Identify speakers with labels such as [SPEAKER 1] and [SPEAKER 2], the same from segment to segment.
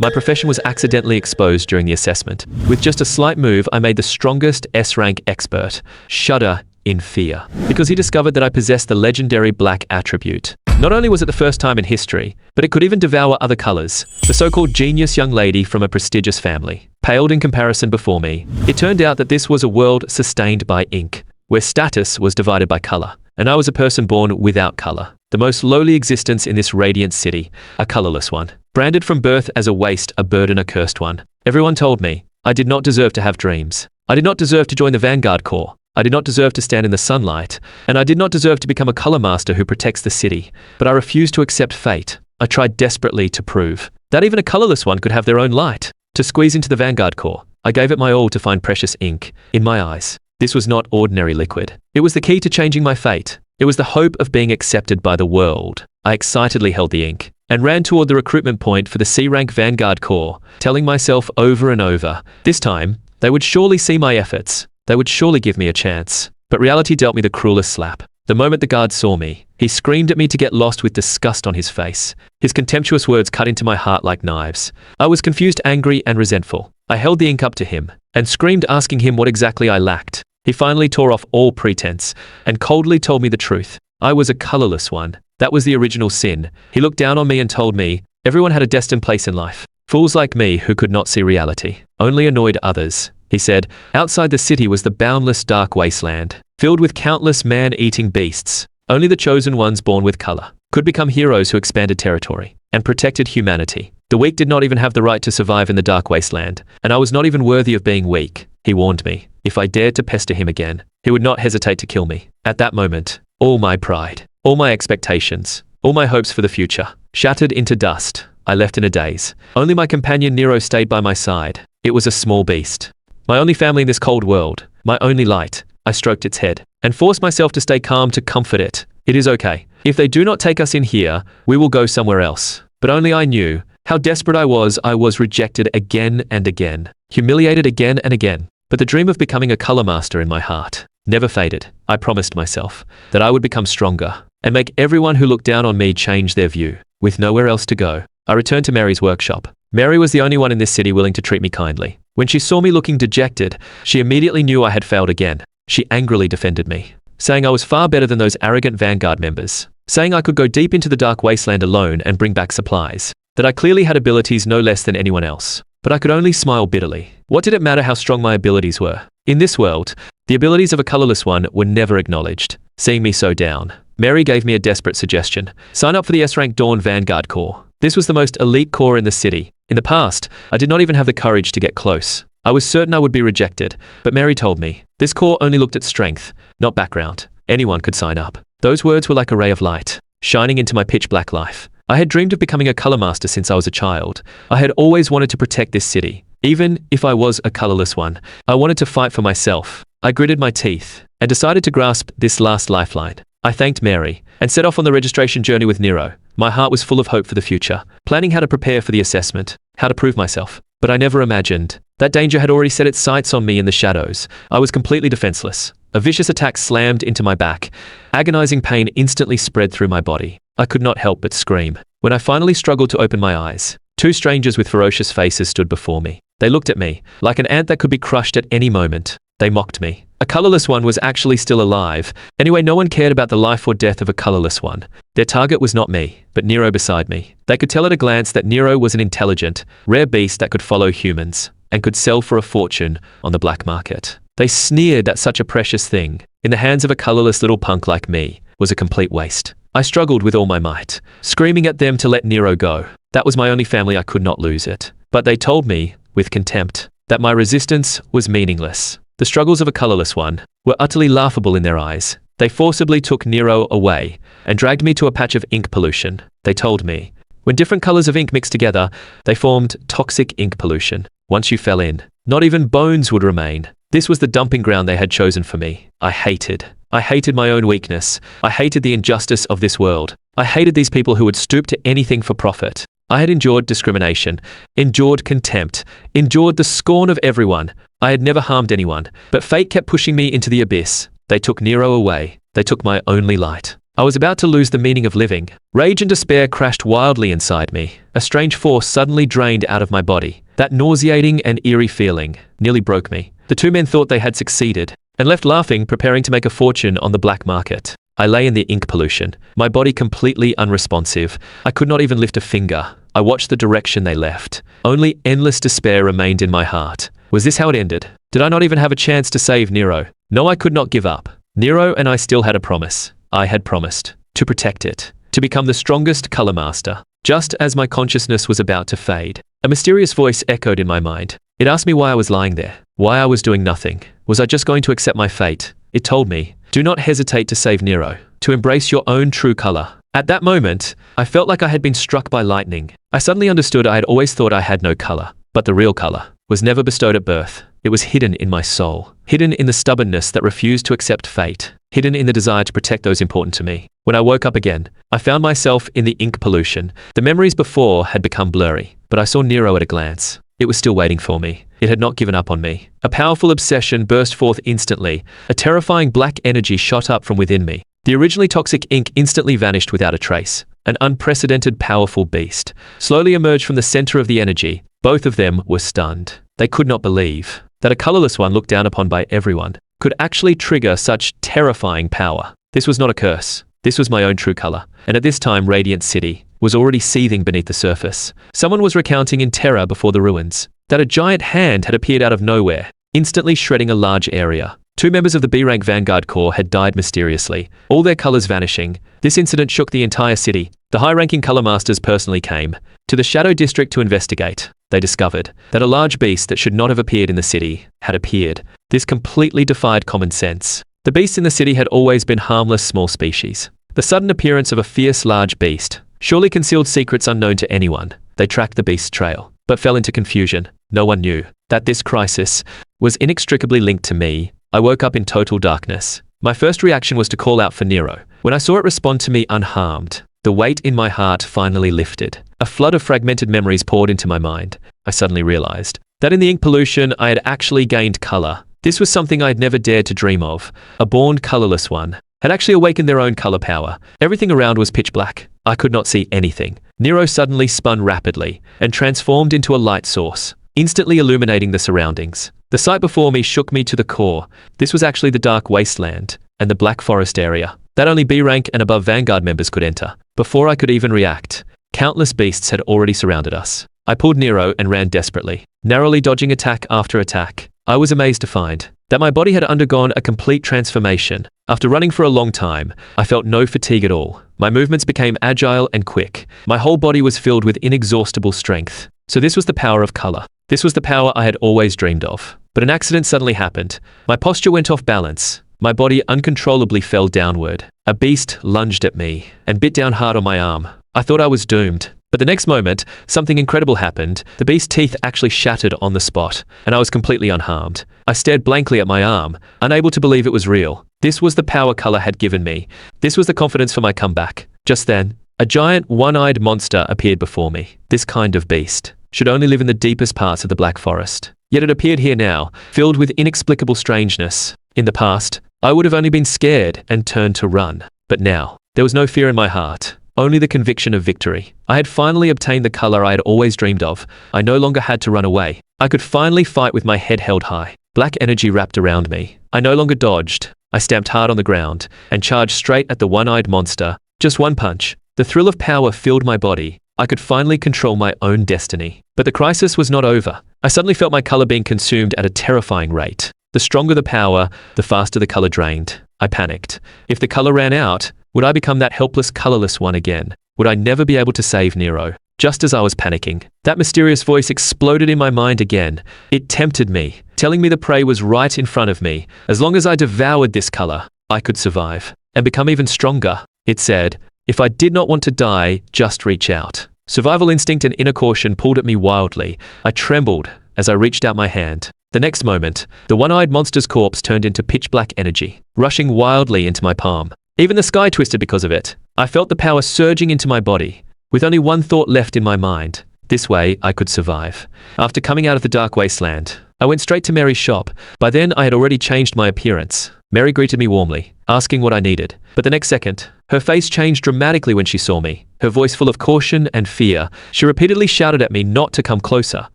[SPEAKER 1] My profession was accidentally exposed during the assessment. With just a slight move, I made the strongest S-rank expert shudder in fear, because he discovered that I possessed the legendary black attribute. Not only was it the first time in history, but it could even devour other colors. The so-called genius young lady from a prestigious family paled in comparison before me. It turned out that this was a world sustained by ink, where status was divided by color, and I was a person born without color. The most lowly existence in this radiant city, a colorless one. Branded from birth as a waste, a burden, a cursed one. Everyone told me I did not deserve to have dreams. I did not deserve to join the Vanguard Corps. I did not deserve to stand in the sunlight, and I did not deserve to become a color master who protects the city. But I refused to accept fate. I tried desperately to prove that even a colorless one could have their own light. To squeeze into the Vanguard Corps, I gave it my all to find precious ink in my eyes. This was not ordinary liquid. It was the key to changing my fate. It was the hope of being accepted by the world. I excitedly held the ink and ran toward the recruitment point for the C-rank Vanguard Corps, telling myself over and over, this time, they would surely see my efforts. They would surely give me a chance. But reality dealt me the cruelest slap. The moment the guard saw me, he screamed at me to get lost with disgust on his face. His contemptuous words cut into my heart like knives. I was confused, angry, and resentful. I held the ink up to him and screamed, asking him what exactly I lacked. He finally tore off all pretense and coldly told me the truth. I was a colorless one. That was the original sin. He looked down on me and told me everyone had a destined place in life. Fools like me who could not see reality, only annoyed others. He said, outside the city was the boundless dark wasteland, filled with countless man-eating beasts. Only the chosen ones born with color could become heroes who expanded territory and protected humanity. The weak did not even have the right to survive in the dark wasteland, and I was not even worthy of being weak. He warned me, if I dared to pester him again, he would not hesitate to kill me. At that moment, all my pride, all my expectations, all my hopes for the future, shattered into dust. I left in a daze. Only my companion Nero stayed by my side. It was a small beast. My only family in this cold world, my only light. I stroked its head and forced myself to stay calm to comfort it. It is okay. If they do not take us in here, we will go somewhere else. But only I knew how desperate I was rejected again and again, humiliated again and again. But the dream of becoming a color master in my heart never faded. I promised myself that I would become stronger and make everyone who looked down on me change their view. With nowhere else to go, I returned to Mary's workshop. Mary was the only one in this city willing to treat me kindly. When she saw me looking dejected, she immediately knew I had failed again. She angrily defended me, saying I was far better than those arrogant Vanguard members, saying I could go deep into the dark wasteland alone and bring back supplies, that I clearly had abilities no less than anyone else. But I could only smile bitterly. What did it matter how strong my abilities were? In this world, the abilities of a colorless one were never acknowledged. Seeing me so down, Mary gave me a desperate suggestion. Sign up for the S-rank Dawn Vanguard Corps. This was the most elite corps in the city. In the past, I did not even have the courage to get close. I was certain I would be rejected, but Mary told me, this corps only looked at strength, not background. Anyone could sign up. Those words were like a ray of light, shining into my pitch-black life. I had dreamed of becoming a color master since I was a child. I had always wanted to protect this city. Even if I was a colorless one, I wanted to fight for myself. I gritted my teeth and decided to grasp this last lifeline. I thanked Mary and set off on the registration journey with Nero. My heart was full of hope for the future, planning how to prepare for the assessment, how to prove myself. But I never imagined that danger had already set its sights on me in the shadows. I was completely defenseless. A vicious attack slammed into my back. Agonizing pain instantly spread through my body. I could not help but scream. When I finally struggled to open my eyes, two strangers with ferocious faces stood before me. They looked at me like an ant that could be crushed at any moment. They mocked me. A colorless one was actually still alive. Anyway, no one cared about the life or death of a colorless one. Their target was not me, but Nero beside me. They could tell at a glance that Nero was an intelligent, rare beast that could follow humans and could sell for a fortune on the black market. They sneered at such a precious thing in the hands of a colorless little punk like me was a complete waste. I struggled with all my might, screaming at them to let Nero go. That was my only family, I could not lose it. But they told me, with contempt, that my resistance was meaningless. The struggles of a colorless one were utterly laughable in their eyes. They forcibly took Nero away and dragged me to a patch of ink pollution. They told me, when different colors of ink mixed together, they formed toxic ink pollution. Once you fell in, not even bones would remain. This was the dumping ground they had chosen for me. I hated my own weakness. I hated the injustice of this world. I hated these people who would stoop to anything for profit. I had endured discrimination, endured contempt, endured the scorn of everyone. I had never harmed anyone, but fate kept pushing me into the abyss. They took Nero away. They took my only light. I was about to lose the meaning of living. Rage and despair crashed wildly inside me. A strange force suddenly drained out of my body. That nauseating and eerie feeling nearly broke me. The two men thought they had succeeded and left laughing, preparing to make a fortune on the black market. I lay in the ink pollution, my body completely unresponsive. I could not even lift a finger. I watched the direction they left. Only endless despair remained in my heart. Was this how it ended? Did I not even have a chance to save Nero? No, I could not give up. Nero and I still had a promise. I had promised to protect it, to become the strongest color master. Just as my consciousness was about to fade, a mysterious voice echoed in my mind. It asked me why I was lying there, why I was doing nothing. Was I just going to accept my fate? It told me, do not hesitate to save Nero, to embrace your own true color. At that moment, I felt like I had been struck by lightning. I suddenly understood I had always thought I had no color, but the real color was never bestowed at birth. It was hidden in my soul, hidden in the stubbornness that refused to accept fate, hidden in the desire to protect those important to me. When I woke up again, I found myself in the ink pollution. The memories before had become blurry, but I saw Nero at a glance. It was still waiting for me. It had not given up on me. A powerful obsession burst forth instantly. A terrifying black energy shot up from within me. The originally toxic ink instantly vanished without a trace. An unprecedented powerful beast slowly emerged from the center of the energy. Both of them were stunned. They could not believe that a colorless one looked down upon by everyone could actually trigger such terrifying power. This was not a curse. This was my own true color. And at this time, Radiant City was already seething beneath the surface. Someone was recounting in terror before the ruins that a giant hand had appeared out of nowhere, instantly shredding a large area. 2 members of the B-rank Vanguard Corps had died mysteriously, all their colors vanishing. This incident shook the entire city. The high-ranking color masters personally came to the Shadow District to investigate. They discovered that a large beast that should not have appeared in the city had appeared. This completely defied common sense. The beasts in the city had always been harmless small species. The sudden appearance of a fierce large beast surely concealed secrets unknown to anyone. They tracked the beast's trail, but fell into confusion. No one knew that this crisis was inextricably linked to me. I woke up in total darkness. My first reaction was to call out for Nero. When I saw it respond to me unharmed, the weight in my heart finally lifted. A flood of fragmented memories poured into my mind. I suddenly realized that in the ink pollution, I had actually gained color. This was something I had never dared to dream of. A born colorless one had actually awakened their own color power. Everything around was pitch black. I could not see anything. Nero suddenly spun rapidly and transformed into a light source, instantly illuminating the surroundings. The sight before me shook me to the core. This was actually the dark wasteland and the Black Forest area that only B-rank and above Vanguard members could enter. Before I could even react, countless beasts had already surrounded us. I pulled Nero and ran desperately, narrowly dodging attack after attack. I was amazed to find that my body had undergone a complete transformation. After running for a long time, I felt no fatigue at all. My movements became agile and quick. My whole body was filled with inexhaustible strength. So this was the power of color. This was the power I had always dreamed of. But an accident suddenly happened. My posture went off balance. My body uncontrollably fell downward. A beast lunged at me and bit down hard on my arm. I thought I was doomed. But the next moment, something incredible happened. The beast's teeth actually shattered on the spot, and I was completely unharmed. I stared blankly at my arm, unable to believe it was real. This was the power color had given me. This was the confidence for my comeback. Just then, a giant, one-eyed monster appeared before me. This kind of beast should only live in the deepest parts of the Black Forest. Yet it appeared here now, filled with inexplicable strangeness. In the past, I would have only been scared and turned to run. But now, there was no fear in my heart. Only the conviction of victory. I had finally obtained the color I had always dreamed of. I no longer had to run away. I could finally fight with my head held high. Black energy wrapped around me. I no longer dodged. I stamped hard on the ground and charged straight at the one-eyed monster. Just one punch. The thrill of power filled my body. I could finally control my own destiny. But the crisis was not over. I suddenly felt my color being consumed at a terrifying rate. The stronger the power, the faster the color drained. I panicked. If the color ran out, would I become that helpless, colorless one again? Would I never be able to save Nero? Just as I was panicking, that mysterious voice exploded in my mind again. It tempted me, telling me the prey was right in front of me. As long as I devoured this color, I could survive and become even stronger. It said, if I did not want to die, just reach out. Survival instinct and inner caution pulled at me wildly. I trembled as I reached out my hand. The next moment, the one-eyed monster's corpse turned into pitch black energy, rushing wildly into my palm. Even the sky twisted because of it. I felt the power surging into my body, with only one thought left in my mind. This way, I could survive. After coming out of the dark wasteland, I went straight to Mary's shop. By then, I had already changed my appearance. Mary greeted me warmly. asking what I needed. But the next second, her face changed dramatically when she saw me. Her voice full of caution and fear, she repeatedly shouted at me not to come closer.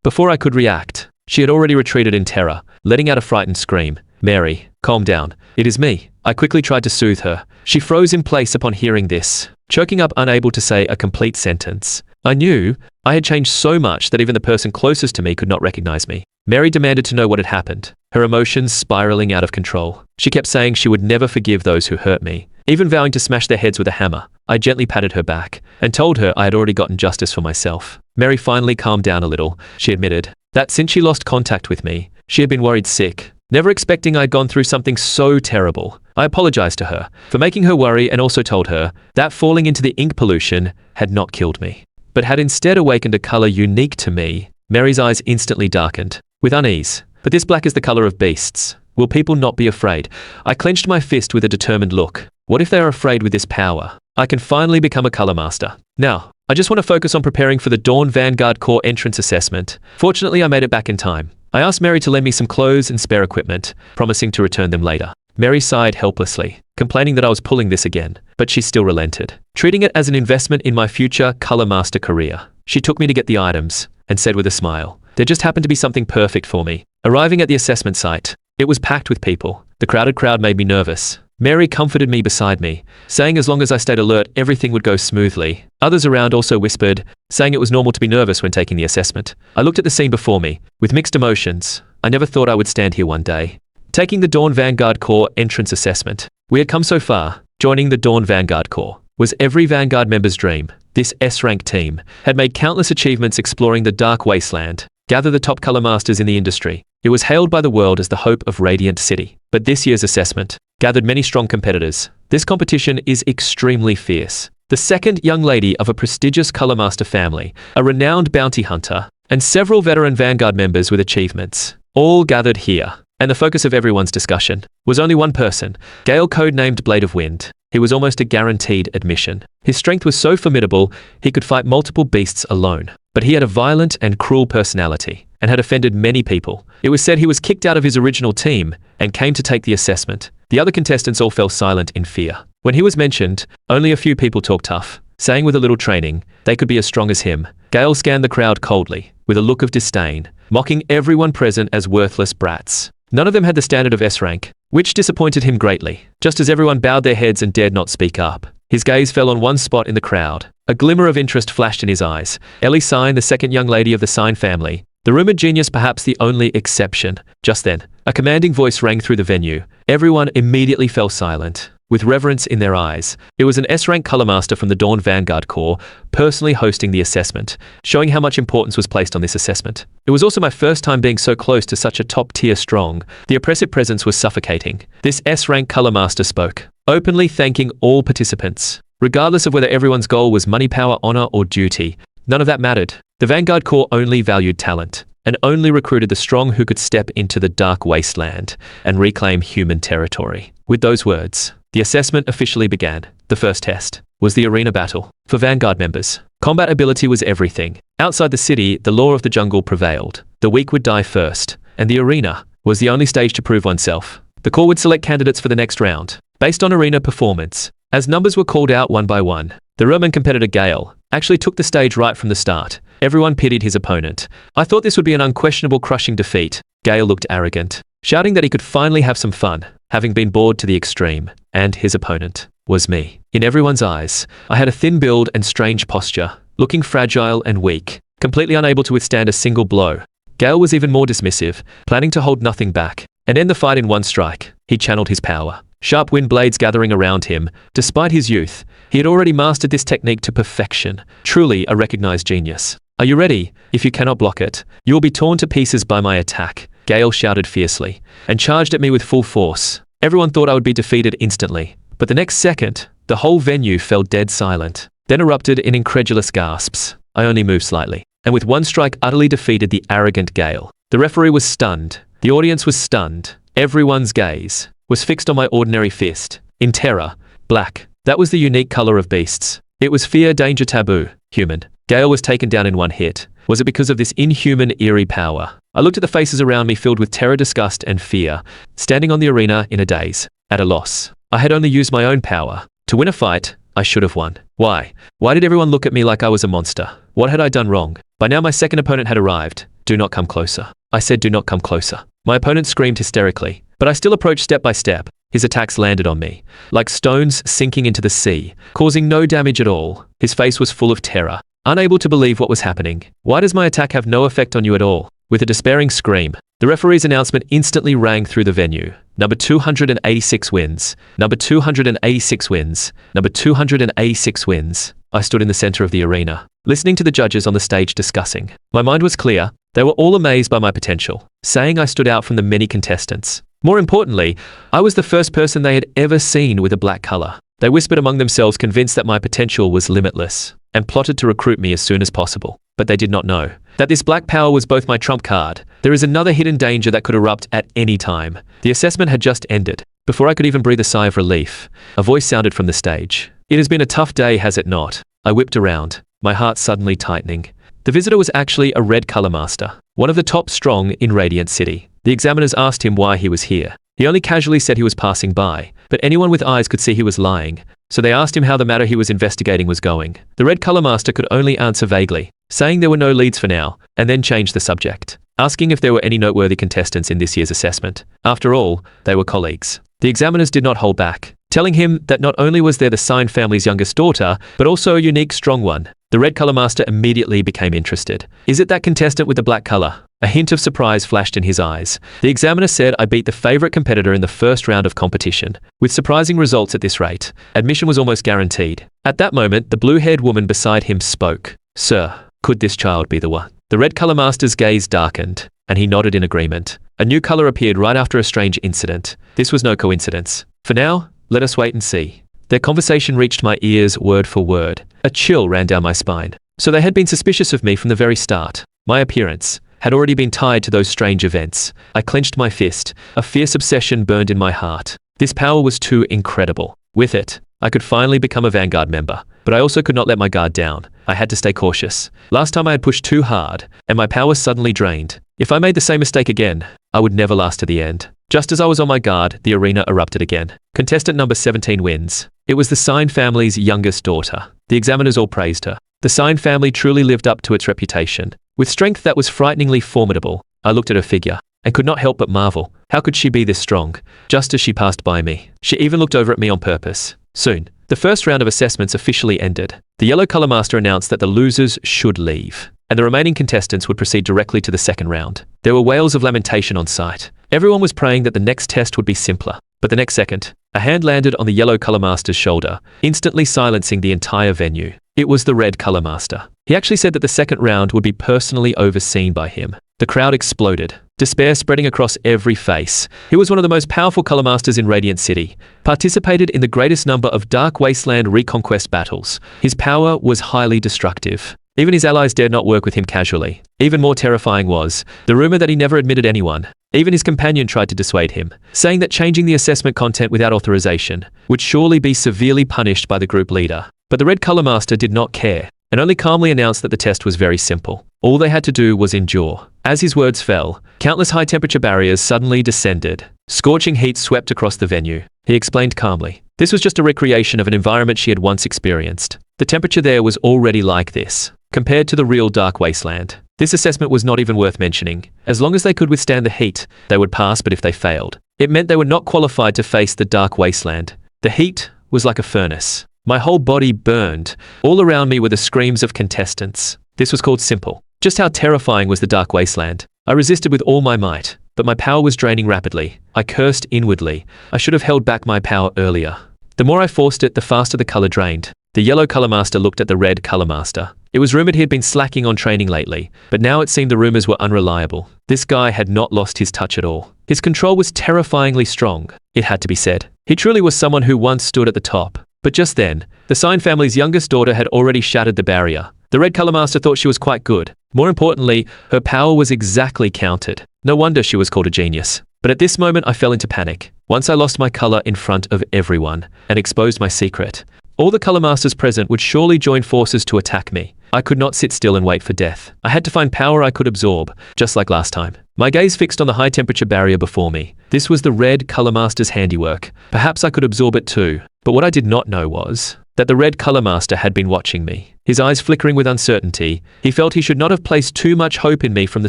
[SPEAKER 1] Before I could react, she had already retreated in terror, letting out a frightened scream. "Mary, calm down. It is me." I quickly tried to soothe her. She froze in place upon hearing this, choking up, unable to say a complete sentence. I knew I had changed so much that even the person closest to me could not recognize me. Mary demanded to know what had happened, her emotions spiraling out of control. She kept saying she would never forgive those who hurt me, even vowing to smash their heads with a hammer. I gently patted her back and told her I had already gotten justice for myself. Mary finally calmed down a little. She admitted that since she lost contact with me, she had been worried sick, never expecting I had gone through something so terrible. I apologized to her for making her worry and also told her that falling into the ink pollution had not killed me, but had instead awakened a color unique to me. Mary's eyes instantly darkened with unease. "But this black is the color of beasts. Will people not be afraid?" I clenched my fist with a determined look. What if they are afraid with this power? I can finally become a color master. Now, I just want to focus on preparing for the Dawn Vanguard Corps entrance assessment. Fortunately, I made it back in time. I asked Mary to lend me some clothes and spare equipment, promising to return them later. Mary sighed helplessly, complaining that I was pulling this again, but she still relented, treating it as an investment in my future color master career. She took me to get the items and said with a smile, there just happened to be something perfect for me. Arriving at the assessment site, it was packed with people. The crowded crowd made me nervous. Mary comforted me beside me, saying as long as I stayed alert, everything would go smoothly. Others around also whispered, saying it was normal to be nervous when taking the assessment. I looked at the scene before me, with mixed emotions. I never thought I would stand here one day, taking the Dawn Vanguard Corps entrance assessment. We had come so far. Joining the Dawn Vanguard Corps was every Vanguard member's dream. This S-rank team had made countless achievements exploring the dark wasteland, gather the top color masters in the industry. It was hailed by the world as the hope of Radiant City. But this year's assessment gathered many strong competitors. This competition is extremely fierce. The second young lady of a prestigious color master family, a renowned bounty hunter, and several veteran Vanguard members with achievements, all gathered here. And the focus of everyone's discussion was only one person, Gale, codenamed Blade of Wind. He was almost a guaranteed admission. His strength was so formidable, he could fight multiple beasts alone. But he had a violent and cruel personality, and had offended many people. It was said he was kicked out of his original team, and came to take the assessment. The other contestants all fell silent in fear. When he was mentioned, only a few people talked tough, saying with a little training, they could be as strong as him. Gale scanned the crowd coldly, with a look of disdain, mocking everyone present as worthless brats. None of them had the standard of S-rank, which disappointed him greatly. Just as everyone bowed their heads and dared not speak up, his gaze fell on one spot in the crowd. A glimmer of interest flashed in his eyes. Ellie Sign, the second young lady of the Sign family, the rumored genius, perhaps the only exception. Just then, a commanding voice rang through the venue. Everyone immediately fell silent, with reverence in their eyes. It was an S-rank color master from the Dawn Vanguard Corps, personally hosting the assessment, showing how much importance was placed on this assessment. It was also my first time being so close to such a top-tier strong. The oppressive presence was suffocating. This S-rank color master spoke, openly thanking all participants. Regardless of whether everyone's goal was money, power, honor, or duty, none of that mattered. The Vanguard Corps only valued talent, and only recruited the strong who could step into the dark wasteland and reclaim human territory. With those words, the assessment officially began. The first test was the arena battle. For Vanguard members, combat ability was everything. Outside the city, the law of the jungle prevailed. The weak would die first, and the arena was the only stage to prove oneself. The Corps would select candidates for the next round, based on arena performance. As numbers were called out one by one, the Roman competitor Gale actually took the stage right from the start. Everyone pitied his opponent. I thought this would be an unquestionable crushing defeat. Gale looked arrogant, shouting that he could finally have some fun, having been bored to the extreme. And his opponent was me. In everyone's eyes, I had a thin build and strange posture, looking fragile and weak, completely unable to withstand a single blow. Gale was even more dismissive, planning to hold nothing back and end the fight in one strike. He channeled his power, sharp wind blades gathering around him. Despite his youth, he had already mastered this technique to perfection, truly a recognized genius. Are you ready? If you cannot block it, you will be torn to pieces by my attack. Gale shouted fiercely, and charged at me with full force. Everyone thought I would be defeated instantly, but the next second, the whole venue fell dead silent, then erupted in incredulous gasps. I only moved slightly, and with one strike utterly defeated the arrogant Gale. The referee was stunned. The audience was stunned. Everyone's gaze was fixed on my ordinary fist. In terror, black. That was the unique color of beasts. It was fear, danger, taboo, human. Gale was taken down in one hit. Was it because of this inhuman, eerie power? I looked at the faces around me filled with terror, disgust, and fear, standing on the arena in a daze, at a loss. I had only used my own power. To win a fight, I should have won. Why? Why did everyone look at me like I was a monster? What had I done wrong? By now my second opponent had arrived. Do not come closer. I said do not come closer. My opponent screamed hysterically, but I still approached step by step. His attacks landed on me, like stones sinking into the sea, causing no damage at all. His face was full of terror, unable to believe what was happening. Why does my attack have no effect on you at all? With a despairing scream, the referee's announcement instantly rang through the venue. Number 286 wins. Number 286 wins. Number 286 wins. I stood in the center of the arena, listening to the judges on the stage discussing. My mind was clear. They were all amazed by my potential, saying I stood out from the many contestants. More importantly, I was the first person they had ever seen with a black color. They whispered among themselves, convinced that my potential was limitless, and plotted to recruit me as soon as possible. But they did not know that this black power was both my trump card. There is another hidden danger that could erupt at any time. The assessment had just ended. Before I could even breathe a sigh of relief, a voice sounded from the stage. It has been a tough day, has it not? I whipped around, my heart suddenly tightening. The visitor was actually a red color master, one of the top strong in Radiant City. The examiners asked him why he was here. He only casually said he was passing by, but anyone with eyes could see he was lying. So they asked him how the matter he was investigating was going. The red color master could only answer vaguely, saying there were no leads for now, and then changed the subject, asking if there were any noteworthy contestants in this year's assessment. After all, they were colleagues. The examiners did not hold back, telling him that not only was there the Sign family's youngest daughter, but also a unique, strong one. The red color master immediately became interested. Is it that contestant with the black color? A hint of surprise flashed in his eyes. The examiner said I beat the favorite competitor in the first round of competition. With surprising results at this rate, admission was almost guaranteed. At that moment, the blue-haired woman beside him spoke. Sir, could this child be the one? The red color master's gaze darkened, and he nodded in agreement. A new color appeared right after a strange incident. This was no coincidence. For now, let us wait and see. Their conversation reached my ears word for word. A chill ran down my spine. So they had been suspicious of me from the very start. My appearance had already been tied to those strange events. I clenched my fist. A fierce obsession burned in my heart. This power was too incredible. With it, I could finally become a Vanguard member. But I also could not let my guard down. I had to stay cautious. Last time I had pushed too hard, and my power suddenly drained. If I made the same mistake again, I would never last to the end. Just as I was on my guard, the arena erupted again. Contestant number 17 wins. It was the Sign family's youngest daughter. The examiners all praised her. The Sign family truly lived up to its reputation. With strength that was frighteningly formidable, I looked at her figure and could not help but marvel. How could she be this strong? Just as she passed by me, she even looked over at me on purpose. Soon, the first round of assessments officially ended. The yellow color master announced that the losers should leave, and the remaining contestants would proceed directly to the second round. There were wails of lamentation on site. Everyone was praying that the next test would be simpler. But the next second, a hand landed on the yellow color master's shoulder, instantly silencing the entire venue. It was the red color master. He actually said that the second round would be personally overseen by him. The crowd exploded, despair spreading across every face. He was one of the most powerful color masters in Radiant City, participated in the greatest number of Dark Wasteland reconquest battles. His power was highly destructive. Even his allies dared not work with him casually. Even more terrifying was the rumor that he never admitted anyone. Even his companion tried to dissuade him, saying that changing the assessment content without authorization would surely be severely punished by the group leader. But the red color master did not care, and only calmly announced that the test was very simple. All they had to do was endure. As his words fell, countless high-temperature barriers suddenly descended. Scorching heat swept across the venue. He explained calmly. This was just a recreation of an environment she had once experienced. The temperature there was already like this, compared to the real Dark Wasteland. This assessment was not even worth mentioning. As long as they could withstand the heat, they would pass, but if they failed, it meant they were not qualified to face the Dark Wasteland. The heat was like a furnace. My whole body burned. All around me were the screams of contestants. This was called simple. Just how terrifying was the Dark Wasteland? I resisted with all my might, but my power was draining rapidly. I cursed inwardly. I should have held back my power earlier. The more I forced it, the faster the color drained. The yellow color master looked at the red color master. It was rumored he had been slacking on training lately, but now it seemed the rumors were unreliable. This guy had not lost his touch at all. His control was terrifyingly strong. It had to be said. He truly was someone who once stood at the top. But just then, the Sign family's youngest daughter had already shattered the barrier. The red color master thought she was quite good. More importantly, her power was exactly countered. No wonder she was called a genius. But at this moment, I fell into panic. Once I lost my color in front of everyone and exposed my secret, all the color masters present would surely join forces to attack me. I could not sit still and wait for death. I had to find power I could absorb, just like last time. My gaze fixed on the high-temperature barrier before me. This was the Red Color Master's handiwork. Perhaps I could absorb it too. But what I did not know was that the Red Color Master had been watching me. His eyes flickering with uncertainty, he felt he should not have placed too much hope in me from the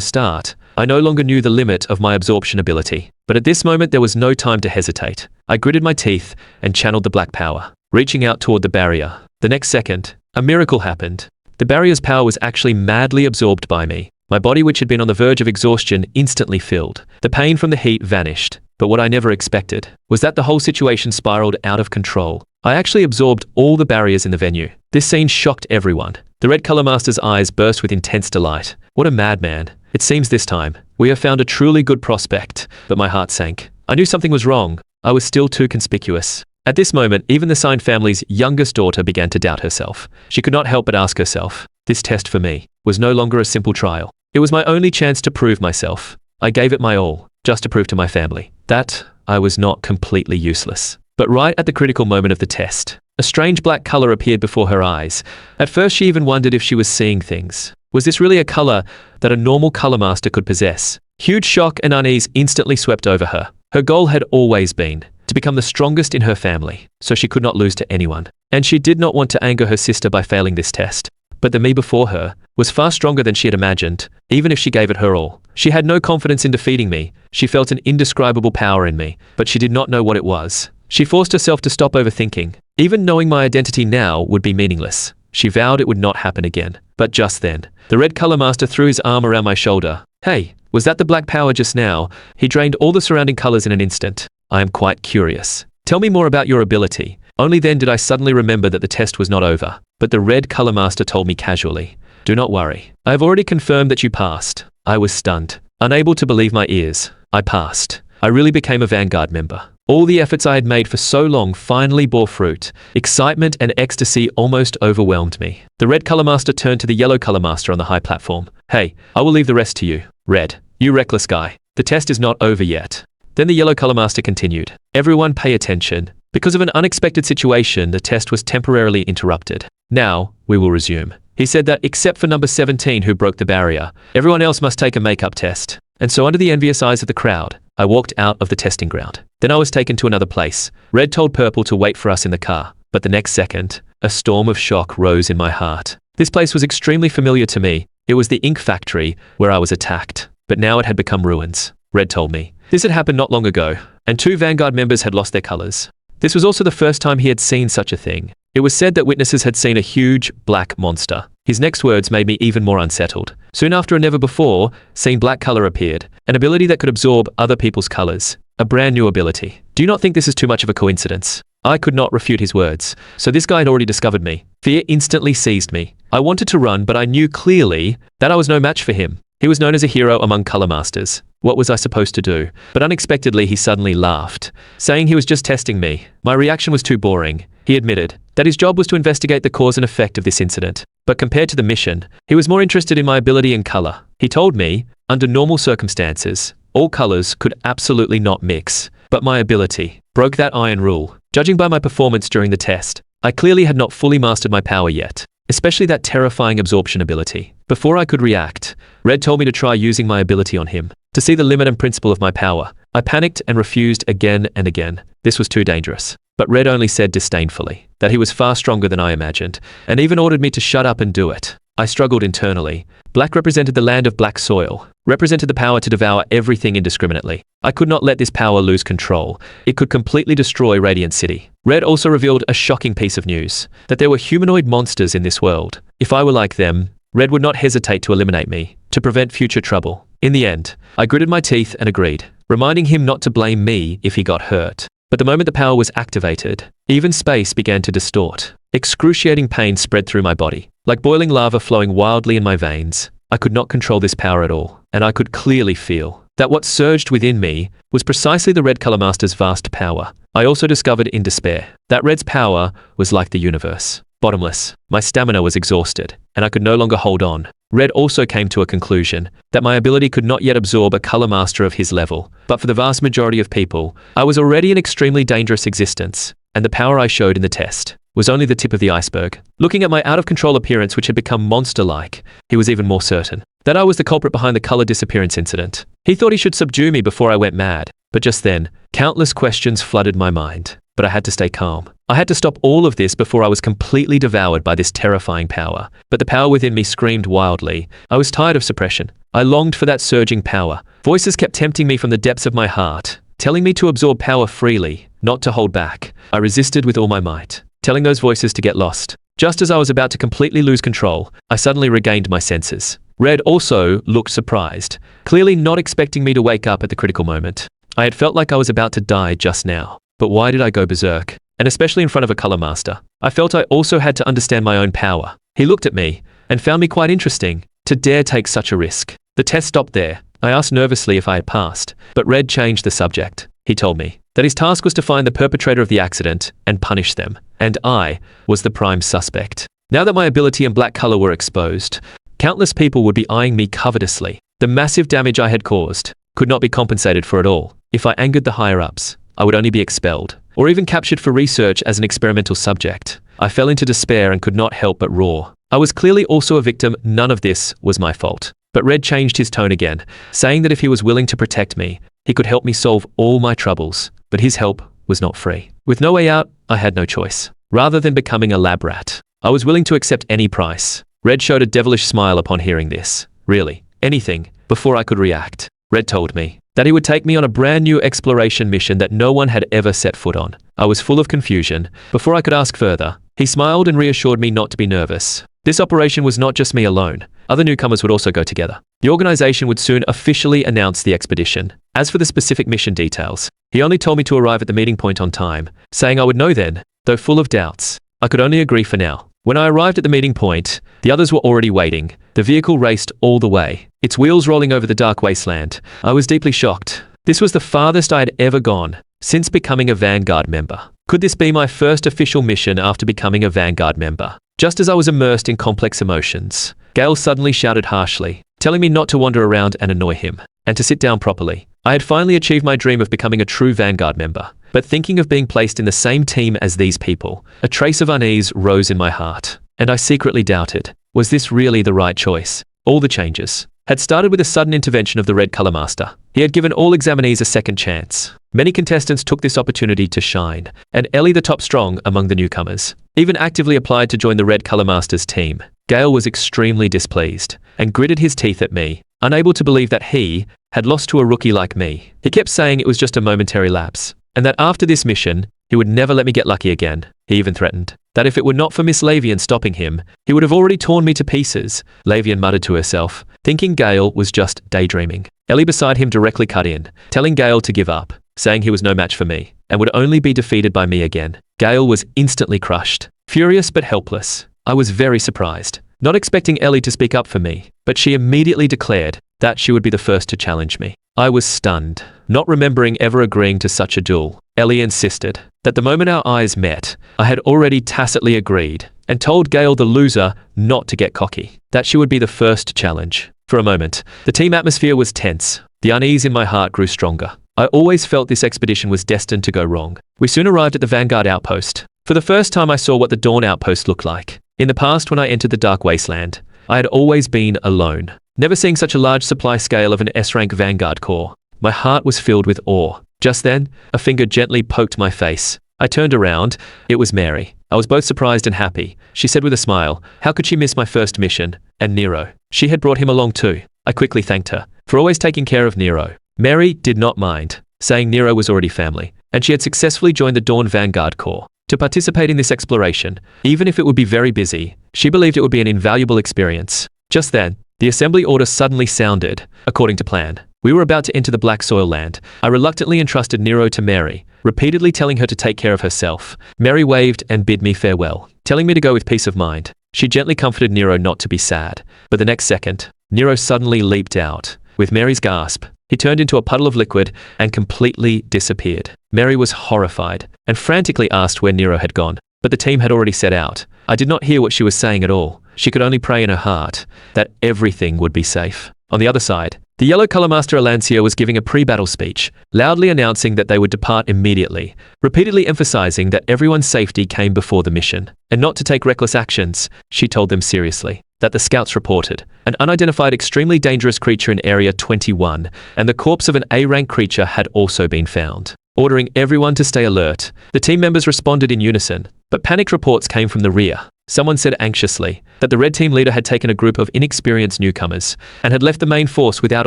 [SPEAKER 1] start. I no longer knew the limit of my absorption ability. But at this moment there was no time to hesitate. I gritted my teeth and channeled the black power, reaching out toward the barrier. The next second, a miracle happened. The barrier's power was actually madly absorbed by me. My body, which had been on the verge of exhaustion, instantly filled. The pain from the heat vanished. But what I never expected was that the whole situation spiraled out of control. I actually absorbed all the barriers in the venue. This scene shocked everyone. The Red Color Master's eyes burst with intense delight. What a madman. It seems this time, we have found a truly good prospect. But my heart sank. I knew something was wrong. I was still too conspicuous. At this moment, even the Sign family's youngest daughter began to doubt herself. She could not help but ask herself, this test for me was no longer a simple trial. It was my only chance to prove myself. I gave it my all, just to prove to my family that I was not completely useless. But right at the critical moment of the test, a strange black color appeared before her eyes. At first she even wondered if she was seeing things. Was this really a color that a normal color master could possess? Huge shock and unease instantly swept over her. Her goal had always been to become the strongest in her family, so she could not lose to anyone. And she did not want to anger her sister by failing this test. But the me before her was far stronger than she had imagined, even if she gave it her all. She had no confidence in defeating me. She felt an indescribable power in me, but she did not know what it was. She forced herself to stop overthinking. Even knowing my identity now would be meaningless. She vowed it would not happen again. But just then, the Red Color Master threw his arm around my shoulder. Hey, was that the black power just now? He drained all the surrounding colors in an instant. I am quite curious. Tell me more about your ability. Only then did I suddenly remember that the test was not over. But the Red Color Master told me casually, do not worry. I have already confirmed that you passed. I was stunned, unable to believe my ears. I passed. I really became a Vanguard member. All the efforts I had made for so long finally bore fruit. Excitement and ecstasy almost overwhelmed me. The Red Color Master turned to the Yellow Color Master on the high platform. Hey, I will leave the rest to you. Red, you reckless guy. The test is not over yet. Then the Yellow Color Master continued. Everyone pay attention. Because of an unexpected situation, the test was temporarily interrupted. Now, we will resume. He said that except for number 17 who broke the barrier, everyone else must take a makeup test. And so under the envious eyes of the crowd, I walked out of the testing ground. Then I was taken to another place. Red told Purple to wait for us in the car. But the next second, a storm of shock rose in my heart. This place was extremely familiar to me. It was the ink factory where I was attacked. But now it had become ruins. Red told me. This had happened not long ago, and 2 Vanguard members had lost their colors. This was also the first time he had seen such a thing. It was said that witnesses had seen a huge, black monster. His next words made me even more unsettled. Soon after a never-before-seen black color appeared, an ability that could absorb other people's colors. A brand new ability. Do you not think this is too much of a coincidence? I could not refute his words. So this guy had already discovered me. Fear instantly seized me. I wanted to run, but I knew clearly that I was no match for him. He was known as a hero among color masters. What was I supposed to do? But unexpectedly, he suddenly laughed, saying he was just testing me. My reaction was too boring. He admitted that his job was to investigate the cause and effect of this incident. But compared to the mission, he was more interested in my ability and color. He told me, under normal circumstances, all colors could absolutely not mix. But my ability broke that iron rule. Judging by my performance during the test, I clearly had not fully mastered my power yet, especially that terrifying absorption ability. Before I could react, Red told me to try using my ability on him, to see the limit and principle of my power. I panicked and refused again and again. This was too dangerous. But Red only said disdainfully that he was far stronger than I imagined, and even ordered me to shut up and do it. I struggled internally. Black represented the land of black soil, represented the power to devour everything indiscriminately. I could not let this power lose control. It could completely destroy Radiant City. Red also revealed a shocking piece of news, that there were humanoid monsters in this world. If I were like them, Red would not hesitate to eliminate me, to prevent future trouble. In the end, I gritted my teeth and agreed, reminding him not to blame me if he got hurt. But the moment the power was activated, even space began to distort. Excruciating pain spread through my body, like boiling lava flowing wildly in my veins. I could not control this power at all, and I could clearly feel that what surged within me was precisely the Red Color Master's vast power. I also discovered in despair that Red's power was like the universe, bottomless. My stamina was exhausted, and I could no longer hold on. Red also came to a conclusion that my ability could not yet absorb a color master of his level, but for the vast majority of people, I was already an extremely dangerous existence, and the power I showed in the test was only the tip of the iceberg. Looking at my out-of-control appearance, which had become monster-like, he was even more certain that I was the culprit behind the color disappearance incident. He thought he should subdue me before I went mad. But just then, countless questions flooded my mind. But I had to stay calm. I had to stop all of this before I was completely devoured by this terrifying power. But the power within me screamed wildly. I was tired of suppression. I longed for that surging power. Voices kept tempting me from the depths of my heart, telling me to absorb power freely, not to hold back. I resisted with all my might, telling those voices to get lost. Just as I was about to completely lose control, I suddenly regained my senses. Red also looked surprised, clearly not expecting me to wake up at the critical moment. I had felt like I was about to die just now. But why did I go berserk? And especially in front of a color master. I felt I also had to understand my own power. He looked at me and found me quite interesting to dare take such a risk. The test stopped there. I asked nervously if I had passed, but Red changed the subject. He told me that his task was to find the perpetrator of the accident and punish them, and I was the prime suspect. Now that my ability and black color were exposed, countless people would be eyeing me covetously. The massive damage I had caused could not be compensated for at all. If I angered the higher-ups, I would only be expelled, or even captured for research as an experimental subject. I fell into despair and could not help but roar. I was clearly also a victim. None of this was my fault. But Red changed his tone again, saying that if he was willing to protect me, he could help me solve all my troubles. But his help was not free. With no way out, I had no choice. Rather than becoming a lab rat, I was willing to accept any price. Red showed a devilish smile upon hearing this. Really, anything, before I could react. Red told me that he would take me on a brand new exploration mission that no one had ever set foot on. I was full of confusion. Before I could ask further, he smiled and reassured me not to be nervous. This operation was not just me alone. Other newcomers would also go together. The organization would soon officially announce the expedition. As for the specific mission details, he only told me to arrive at the meeting point on time, saying I would know then, though full of doubts. I could only agree for now. When I arrived at the meeting point, the others were already waiting. The vehicle raced all the way, its wheels rolling over the dark wasteland. I was deeply shocked. This was the farthest I had ever gone since becoming a Vanguard member. Could this be my first official mission after becoming a Vanguard member? Just as I was immersed in complex emotions, Gale suddenly shouted harshly, telling me not to wander around and annoy him, and to sit down properly. I had finally achieved my dream of becoming a true Vanguard member, but thinking of being placed in the same team as these people, a trace of unease rose in my heart, and I secretly doubted, was this really the right choice? All the changes had started with a sudden intervention of the Red Color Master. He had given all examinees a second chance. Many contestants took this opportunity to shine, and Ellie, the top strong among the newcomers, even actively applied to join the Red Color Master's team. Gale was extremely displeased and gritted his teeth at me, unable to believe that he had lost to a rookie like me. He kept saying it was just a momentary lapse, and that after this mission, he would never let me get lucky again. He even threatened that if it were not for Miss Lavian stopping him, he would have already torn me to pieces. Lavian muttered to herself, thinking Gale was just daydreaming. Ellie beside him directly cut in, telling Gale to give up, saying he was no match for me, and would only be defeated by me again. Gale was instantly crushed, furious but helpless. I was very surprised, not expecting Ellie to speak up for me, but she immediately declared that she would be the first to challenge me. I was stunned, not remembering ever agreeing to such a duel. Ellie insisted that the moment our eyes met, I had already tacitly agreed and told Gale, the loser, not to get cocky, that she would be the first to challenge. For a moment, the team atmosphere was tense. The unease in my heart grew stronger. I always felt this expedition was destined to go wrong. We soon arrived at the Vanguard outpost. For the first time, I saw what the Dawn outpost looked like. In the past, when I entered the Dark Wasteland, I had always been alone, never seeing such a large supply scale of an S-rank Vanguard Corps. My heart was filled with awe. Just then, a finger gently poked my face. I turned around. It was Mary. I was both surprised and happy. She said with a smile, how could she miss my first mission? And Nero. She had brought him along too. I quickly thanked her for always taking care of Nero. Mary did not mind, saying Nero was already family, and she had successfully joined the Dawn Vanguard Corps to participate in this exploration. Even if it would be very busy, she believed it would be an invaluable experience. Just then, the assembly order suddenly sounded. According to plan, we were about to enter the Black Soil Land. I reluctantly entrusted Nero to Mary, repeatedly telling her to take care of herself. Mary waved and bid me farewell, telling me to go with peace of mind. She gently comforted Nero not to be sad, but the next second, Nero suddenly leaped out. With Mary's gasp, he turned into a puddle of liquid and completely disappeared. Mary was horrified and frantically asked where Nero had gone, but the team had already set out. I did not hear what she was saying at all. She could only pray in her heart that everything would be safe. On the other side, The yellow color master Alancia was giving a pre-battle speech, loudly announcing that they would depart immediately, repeatedly emphasizing that everyone's safety came before the mission, and not to take reckless actions. She told them seriously that the scouts reported an unidentified extremely dangerous creature in Area 21, and the corpse of an A-rank creature had also been found. Ordering everyone to stay alert, the team members responded in unison, but panicked reports came from the rear. Someone said anxiously that the red team leader had taken a group of inexperienced newcomers and had left the main force without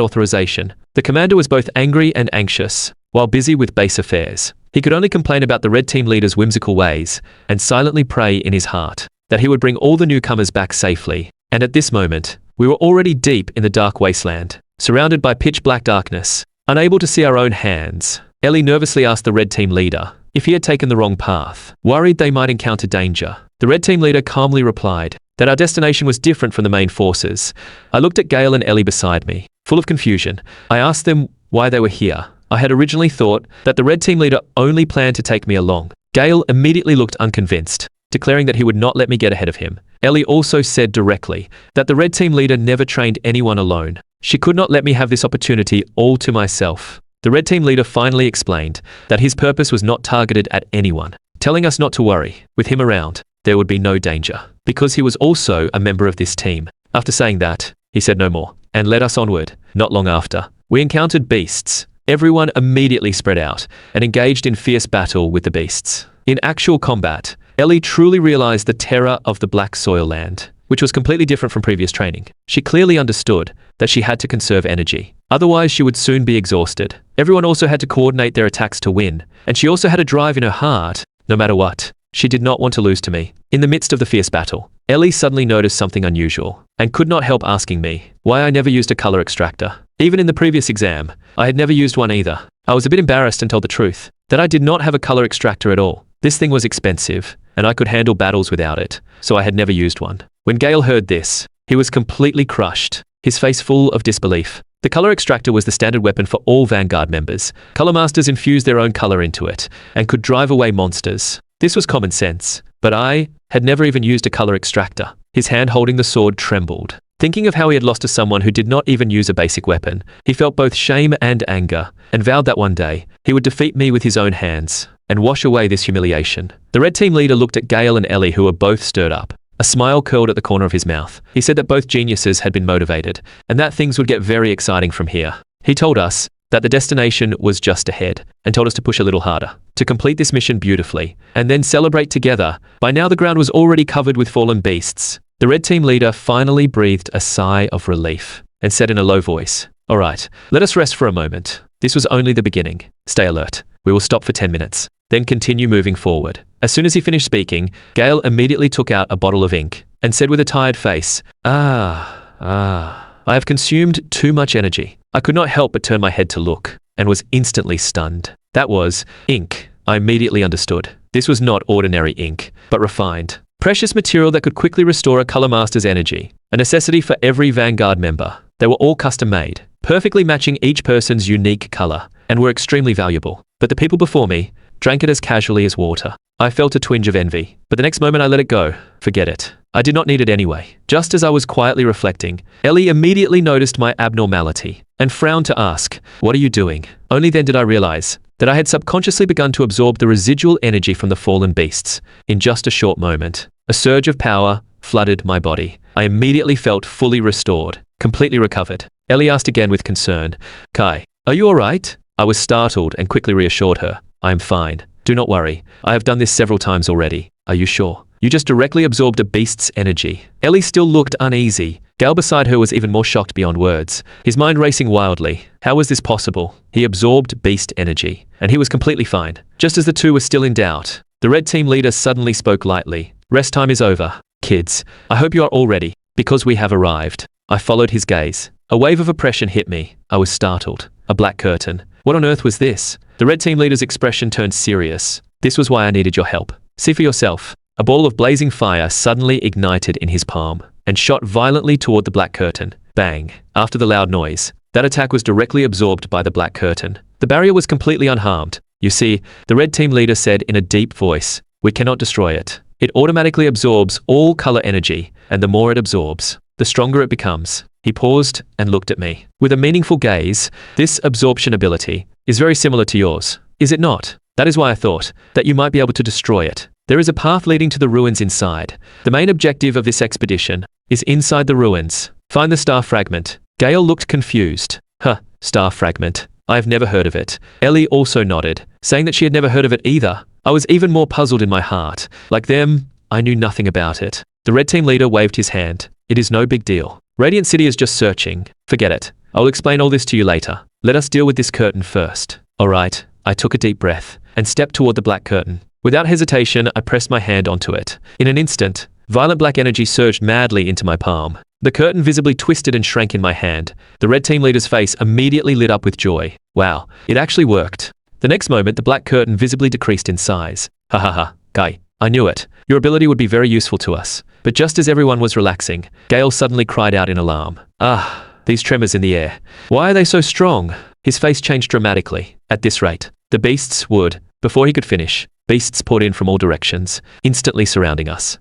[SPEAKER 1] authorization. The commander was both angry and anxious, while busy with base affairs. He could only complain about the red team leader's whimsical ways and silently pray in his heart that he would bring all the newcomers back safely. And at this moment, we were already deep in the dark wasteland, surrounded by pitch-black darkness, unable to see our own hands. Ellie nervously asked the red team leader if he had taken the wrong path, worried they might encounter danger. The red team leader calmly replied that our destination was different from the main forces. I looked at Gale and Ellie beside me, full of confusion. I asked them why they were here. I had originally thought that the red team leader only planned to take me along. Gale immediately looked unconvinced, declaring that he would not let me get ahead of him. Ellie also said directly that the red team leader never trained anyone alone. She could not let me have this opportunity all to myself. The red team leader finally explained that his purpose was not targeted at anyone, telling us not to worry. With him around, there would be no danger, because he was also a member of this team. After saying that, he said no more, and led us onward. Not long after, we encountered beasts. Everyone immediately spread out and engaged in fierce battle with the beasts. In actual combat, Ellie truly realized the terror of the Black Soil Land, which was completely different from previous training. She clearly understood that she had to conserve energy. Otherwise, she would soon be exhausted. Everyone also had to coordinate their attacks to win, and she also had a drive in her heart, no matter what. She did not want to lose to me. In the midst of the fierce battle, Ellie suddenly noticed something unusual, and could not help asking me why I never used a color extractor. Even in the previous exam, I had never used one either. I was a bit embarrassed and told the truth, that I did not have a color extractor at all. This thing was expensive, and I could handle battles without it, so I had never used one. When Gale heard this, he was completely crushed, his face full of disbelief. The color extractor was the standard weapon for all Vanguard members. Color masters infused their own color into it, and could drive away monsters. This was common sense, but I had never even used a color extractor. His hand holding the sword trembled. Thinking of how he had lost to someone who did not even use a basic weapon, he felt both shame and anger, and vowed that one day, he would defeat me with his own hands, and wash away this humiliation. The red team leader looked at Gale and Ellie, who were both stirred up. A smile curled at the corner of his mouth. He said that both geniuses had been motivated, and that things would get very exciting from here. He told us that the destination was just ahead, and told us to push a little harder, to complete this mission beautifully, and then celebrate together. By now the ground was already covered with fallen beasts. The red team leader finally breathed a sigh of relief, and said in a low voice, "All right, let us rest for a moment. This was only the beginning. Stay alert. We will stop for 10 minutes, then continue moving forward." As soon as he finished speaking, Gale immediately took out a bottle of ink, and said with a tired face, I have consumed too much energy. I could not help but turn my head to look, and was instantly stunned. That was ink. I immediately understood. This was not ordinary ink, but refined, precious material that could quickly restore a color master's energy, a necessity for every Vanguard member. They were all custom made, perfectly matching each person's unique color, and were extremely valuable. But the people before me drank it as casually as water. I felt a twinge of envy, but the next moment I let it go. Forget it. I did not need it anyway. Just as I was quietly reflecting, Ellie immediately noticed my abnormality, and frowned to ask, "What are you doing?" Only then did I realize that I had subconsciously begun to absorb the residual energy from the fallen beasts. In just a short moment, a surge of power flooded my body. I immediately felt fully restored, completely recovered. Ellie asked again with concern, "Kai, are you alright?" I was startled and quickly reassured her, "I am fine. Do not worry. I have done this several times already." "Are you sure? You just directly absorbed a beast's energy." Ellie still looked uneasy. Gale beside her was even more shocked beyond words, his mind racing wildly. How was this possible? He absorbed beast energy, and he was completely fine. Just as the two were still in doubt, the red team leader suddenly spoke lightly. "Rest time is over. Kids, I hope you are all ready, because we have arrived." I followed his gaze. A wave of oppression hit me. I was startled. A black curtain. What on earth was this? The red team leader's expression turned serious. "This was why I needed your help. See for yourself." A ball of blazing fire suddenly ignited in his palm, and shot violently toward the black curtain. Bang! After the loud noise, that attack was directly absorbed by the black curtain. The barrier was completely unharmed. "You see," the red team leader said in a deep voice, "we cannot destroy it. It automatically absorbs all color energy, and the more it absorbs, the stronger it becomes. He paused and looked at me. With a meaningful gaze, this absorption ability is very similar to yours, is it not? That is why I thought that you might be able to destroy it. There is a path leading to the ruins inside. The main objective of this expedition is inside the ruins. Find the star fragment. Gale looked confused. Huh, star fragment. I have never heard of it. Ellie also nodded, saying that she had never heard of it either. I was even more puzzled in my heart. Like them, I knew nothing about it. The red team leader waved his hand. It is no big deal. Radiant City is just searching. Forget it. I will explain all this to you later. Let us deal with this curtain first. Alright, I took a deep breath and stepped toward the black curtain. Without hesitation, I pressed my hand onto it. In an instant, violent black energy surged madly into my palm. The curtain visibly twisted and shrank in my hand. The red team leader's face immediately lit up with joy. Wow, it actually worked. The next moment, the black curtain visibly decreased in size. Ha ha ha, Guy, I knew it. Your ability would be very useful to us. But just as everyone was relaxing, Gale suddenly cried out in alarm. Ah, these tremors in the air. Why are they so strong? His face changed dramatically. At this rate, the beasts would, before he could finish, beasts poured in from all directions, instantly surrounding us.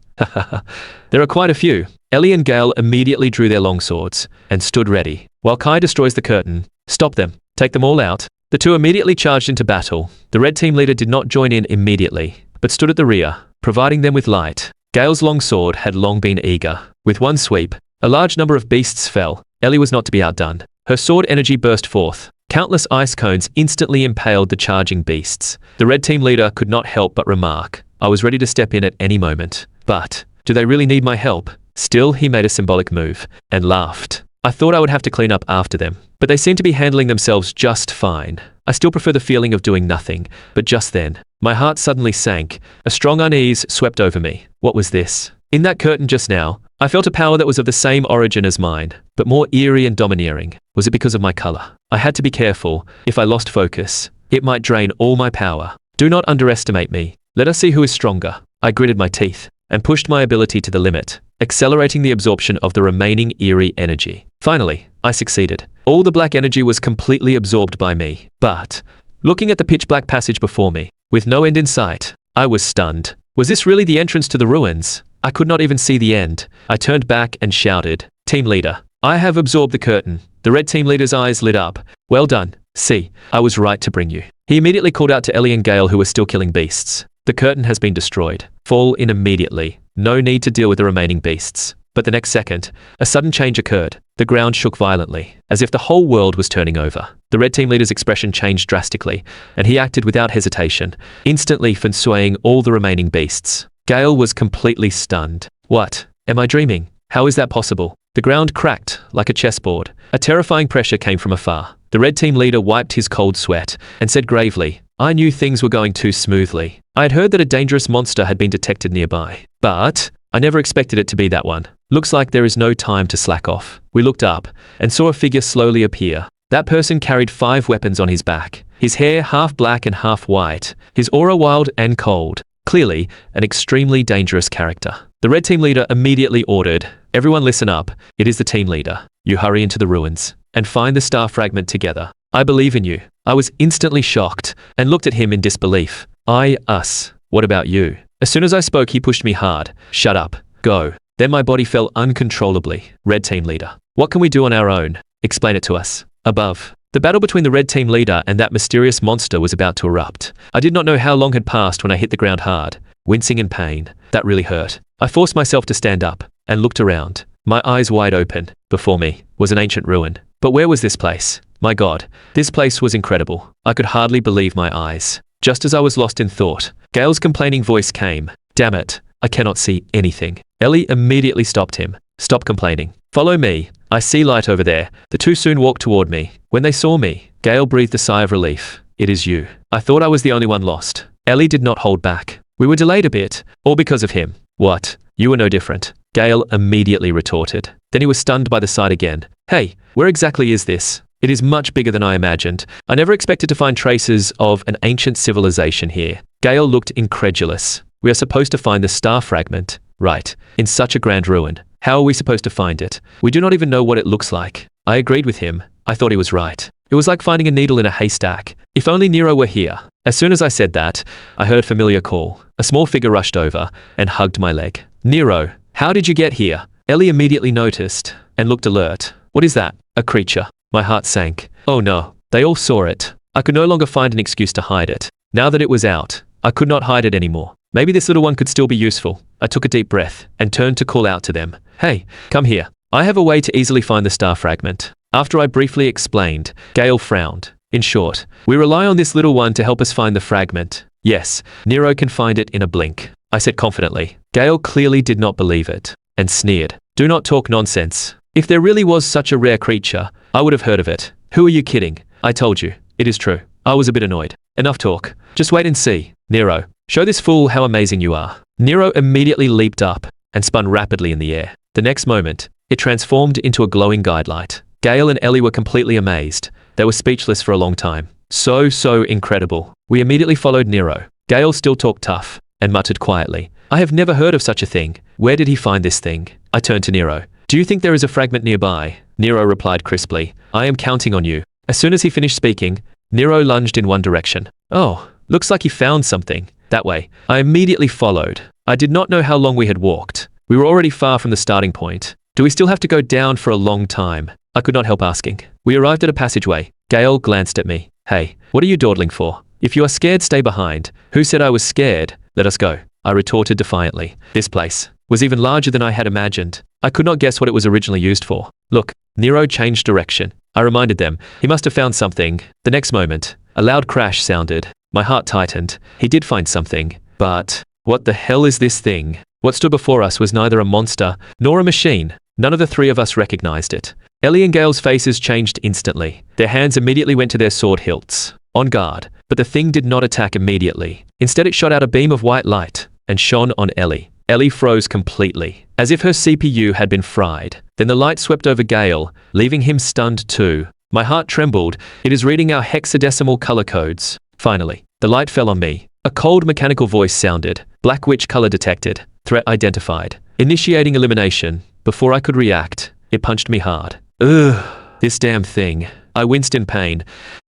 [SPEAKER 1] There are quite a few. Ellie and Gale immediately drew their longswords and stood ready. While Kai destroys the curtain, stop them, take them all out. The two immediately charged into battle. The red team leader did not join in immediately, but stood at the rear, providing them with light. Gale's longsword had long been eager. With one sweep, a large number of beasts fell. Ellie was not to be outdone. Her sword energy burst forth. Countless ice cones instantly impaled the charging beasts. The red team leader could not help but remark, I was ready to step in at any moment. But, do they really need my help? Still, he made a symbolic move, and laughed. I thought I would have to clean up after them, but they seemed to be handling themselves just fine. I still prefer the feeling of doing nothing, but just then, my heart suddenly sank. A strong unease swept over me. What was this? In that curtain just now, I felt a power that was of the same origin as mine, but more eerie and domineering. Was it because of my color? I had to be careful. If I lost focus, it might drain all my power. Do not underestimate me. Let us see who is stronger. I gritted my teeth and pushed my ability to the limit, accelerating the absorption of the remaining eerie energy. Finally, I succeeded. All the black energy was completely absorbed by me. But, looking at the pitch-black passage before me, with no end in sight, I was stunned. Was this really the entrance to the ruins? I could not even see the end. I turned back and shouted, Team leader, I have absorbed the curtain. The red team leader's eyes lit up. Well done. See, I was right to bring you. He immediately called out to Ellie and Gale, who were still killing beasts. The curtain has been destroyed. Fall in immediately. No need to deal with the remaining beasts. But the next second, a sudden change occurred. The ground shook violently, as if the whole world was turning over. The red team leader's expression changed drastically, and he acted without hesitation, instantly fenswaying all the remaining beasts. Gale was completely stunned. What? Am I dreaming? How is that possible? The ground cracked like a chessboard. A terrifying pressure came from afar. The red team leader wiped his cold sweat and said gravely, I knew things were going too smoothly. I had heard that a dangerous monster had been detected nearby, but I never expected it to be that one. Looks like there is no time to slack off. We looked up and saw a figure slowly appear. That person carried 5 weapons on his back. His hair half black and half white. His aura wild and cold. Clearly, an extremely dangerous character. The red team leader immediately ordered, everyone listen up. It is the team leader. You hurry into the ruins and find the star fragment together. I believe in you. I was instantly shocked and looked at him in disbelief. Us. What about you? As soon as I spoke, he pushed me hard. Shut up. Go. Then my body fell uncontrollably. Red team leader. What can we do on our own? Explain it to us. Above. The battle between the red team leader and that mysterious monster was about to erupt. I did not know how long had passed when I hit the ground hard, wincing in pain. That really hurt. I forced myself to stand up and looked around, my eyes wide open. Before me was an ancient ruin. But where was this place? My God, this place was incredible. I could hardly believe my eyes. Just as I was lost in thought, Gale's complaining voice came. Damn it, I cannot see anything. Ellie immediately stopped him. Stop complaining. Follow me. I see light over there. The two soon walked toward me. When they saw me, Gale breathed a sigh of relief. It is you. I thought I was the only one lost. Ellie did not hold back. We were delayed a bit, all because of him. What? You were no different. Gale immediately retorted. Then he was stunned by the sight again. Hey, where exactly is this? It is much bigger than I imagined. I never expected to find traces of an ancient civilization here. Gale looked incredulous. We are supposed to find the star fragment. Right. In such a grand ruin. How are we supposed to find it? We do not even know what it looks like. I agreed with him. I thought he was right. It was like finding a needle in a haystack. If only Nero were here. As soon as I said that, I heard a familiar call. A small figure rushed over and hugged my leg. Nero, how did you get here? Ellie immediately noticed and looked alert. What is that? A creature. My heart sank. Oh no. They all saw it. I could no longer find an excuse to hide it. Now that it was out, I could not hide it anymore. Maybe this little one could still be useful. I took a deep breath and turned to call out to them. Hey, come here. I have a way to easily find the star fragment. After I briefly explained, Gale frowned. In short, we rely on this little one to help us find the fragment. Yes, Nero can find it in a blink, I said confidently. Gale clearly did not believe it and sneered. Do not talk nonsense. If there really was such a rare creature, I would have heard of it. Who are you kidding? I told you. It is true. I was a bit annoyed. Enough talk. Just wait and see. Nero, show this fool how amazing you are. Nero immediately leaped up and spun rapidly in the air. The next moment, it transformed into a glowing guide light. Gale and Ellie were completely amazed. They were speechless for a long time. So incredible. We immediately followed Nero. Gale still talked tough and muttered quietly. I have never heard of such a thing. Where did he find this thing? I turned to Nero. Do you think there is a fragment nearby? Nero replied crisply. I am counting on you. As soon as he finished speaking, Nero lunged in one direction. Oh, looks like he found something. That way. I immediately followed. I did not know how long we had walked. We were already far from the starting point. Do we still have to go down for a long time? I could not help asking. We arrived at a passageway. Gale glanced at me. Hey, what are you dawdling for? If you are scared, stay behind. Who said I was scared? Let us go. I retorted defiantly. This place was even larger than I had imagined. I could not guess what it was originally used for. Look, Nero changed direction. I reminded them. He must have found something. The next moment, a loud crash sounded. My heart tightened. He did find something. But what the hell is this thing? What stood before us was neither a monster nor a machine. None of the three of us recognized it. Ellie and Gale's faces changed instantly. Their hands immediately went to their sword hilts, on guard. But the thing did not attack immediately. Instead, it shot out a beam of white light and shone on Ellie. Ellie froze completely, as if her CPU had been fried. Then the light swept over Gale, leaving him stunned too. My heart trembled. It is reading our hexadecimal color codes. Finally, the light fell on me. A cold mechanical voice sounded. Black witch color detected. Threat identified. Initiating elimination. Before I could react, it punched me hard. Ugh, this damn thing. I winced in pain.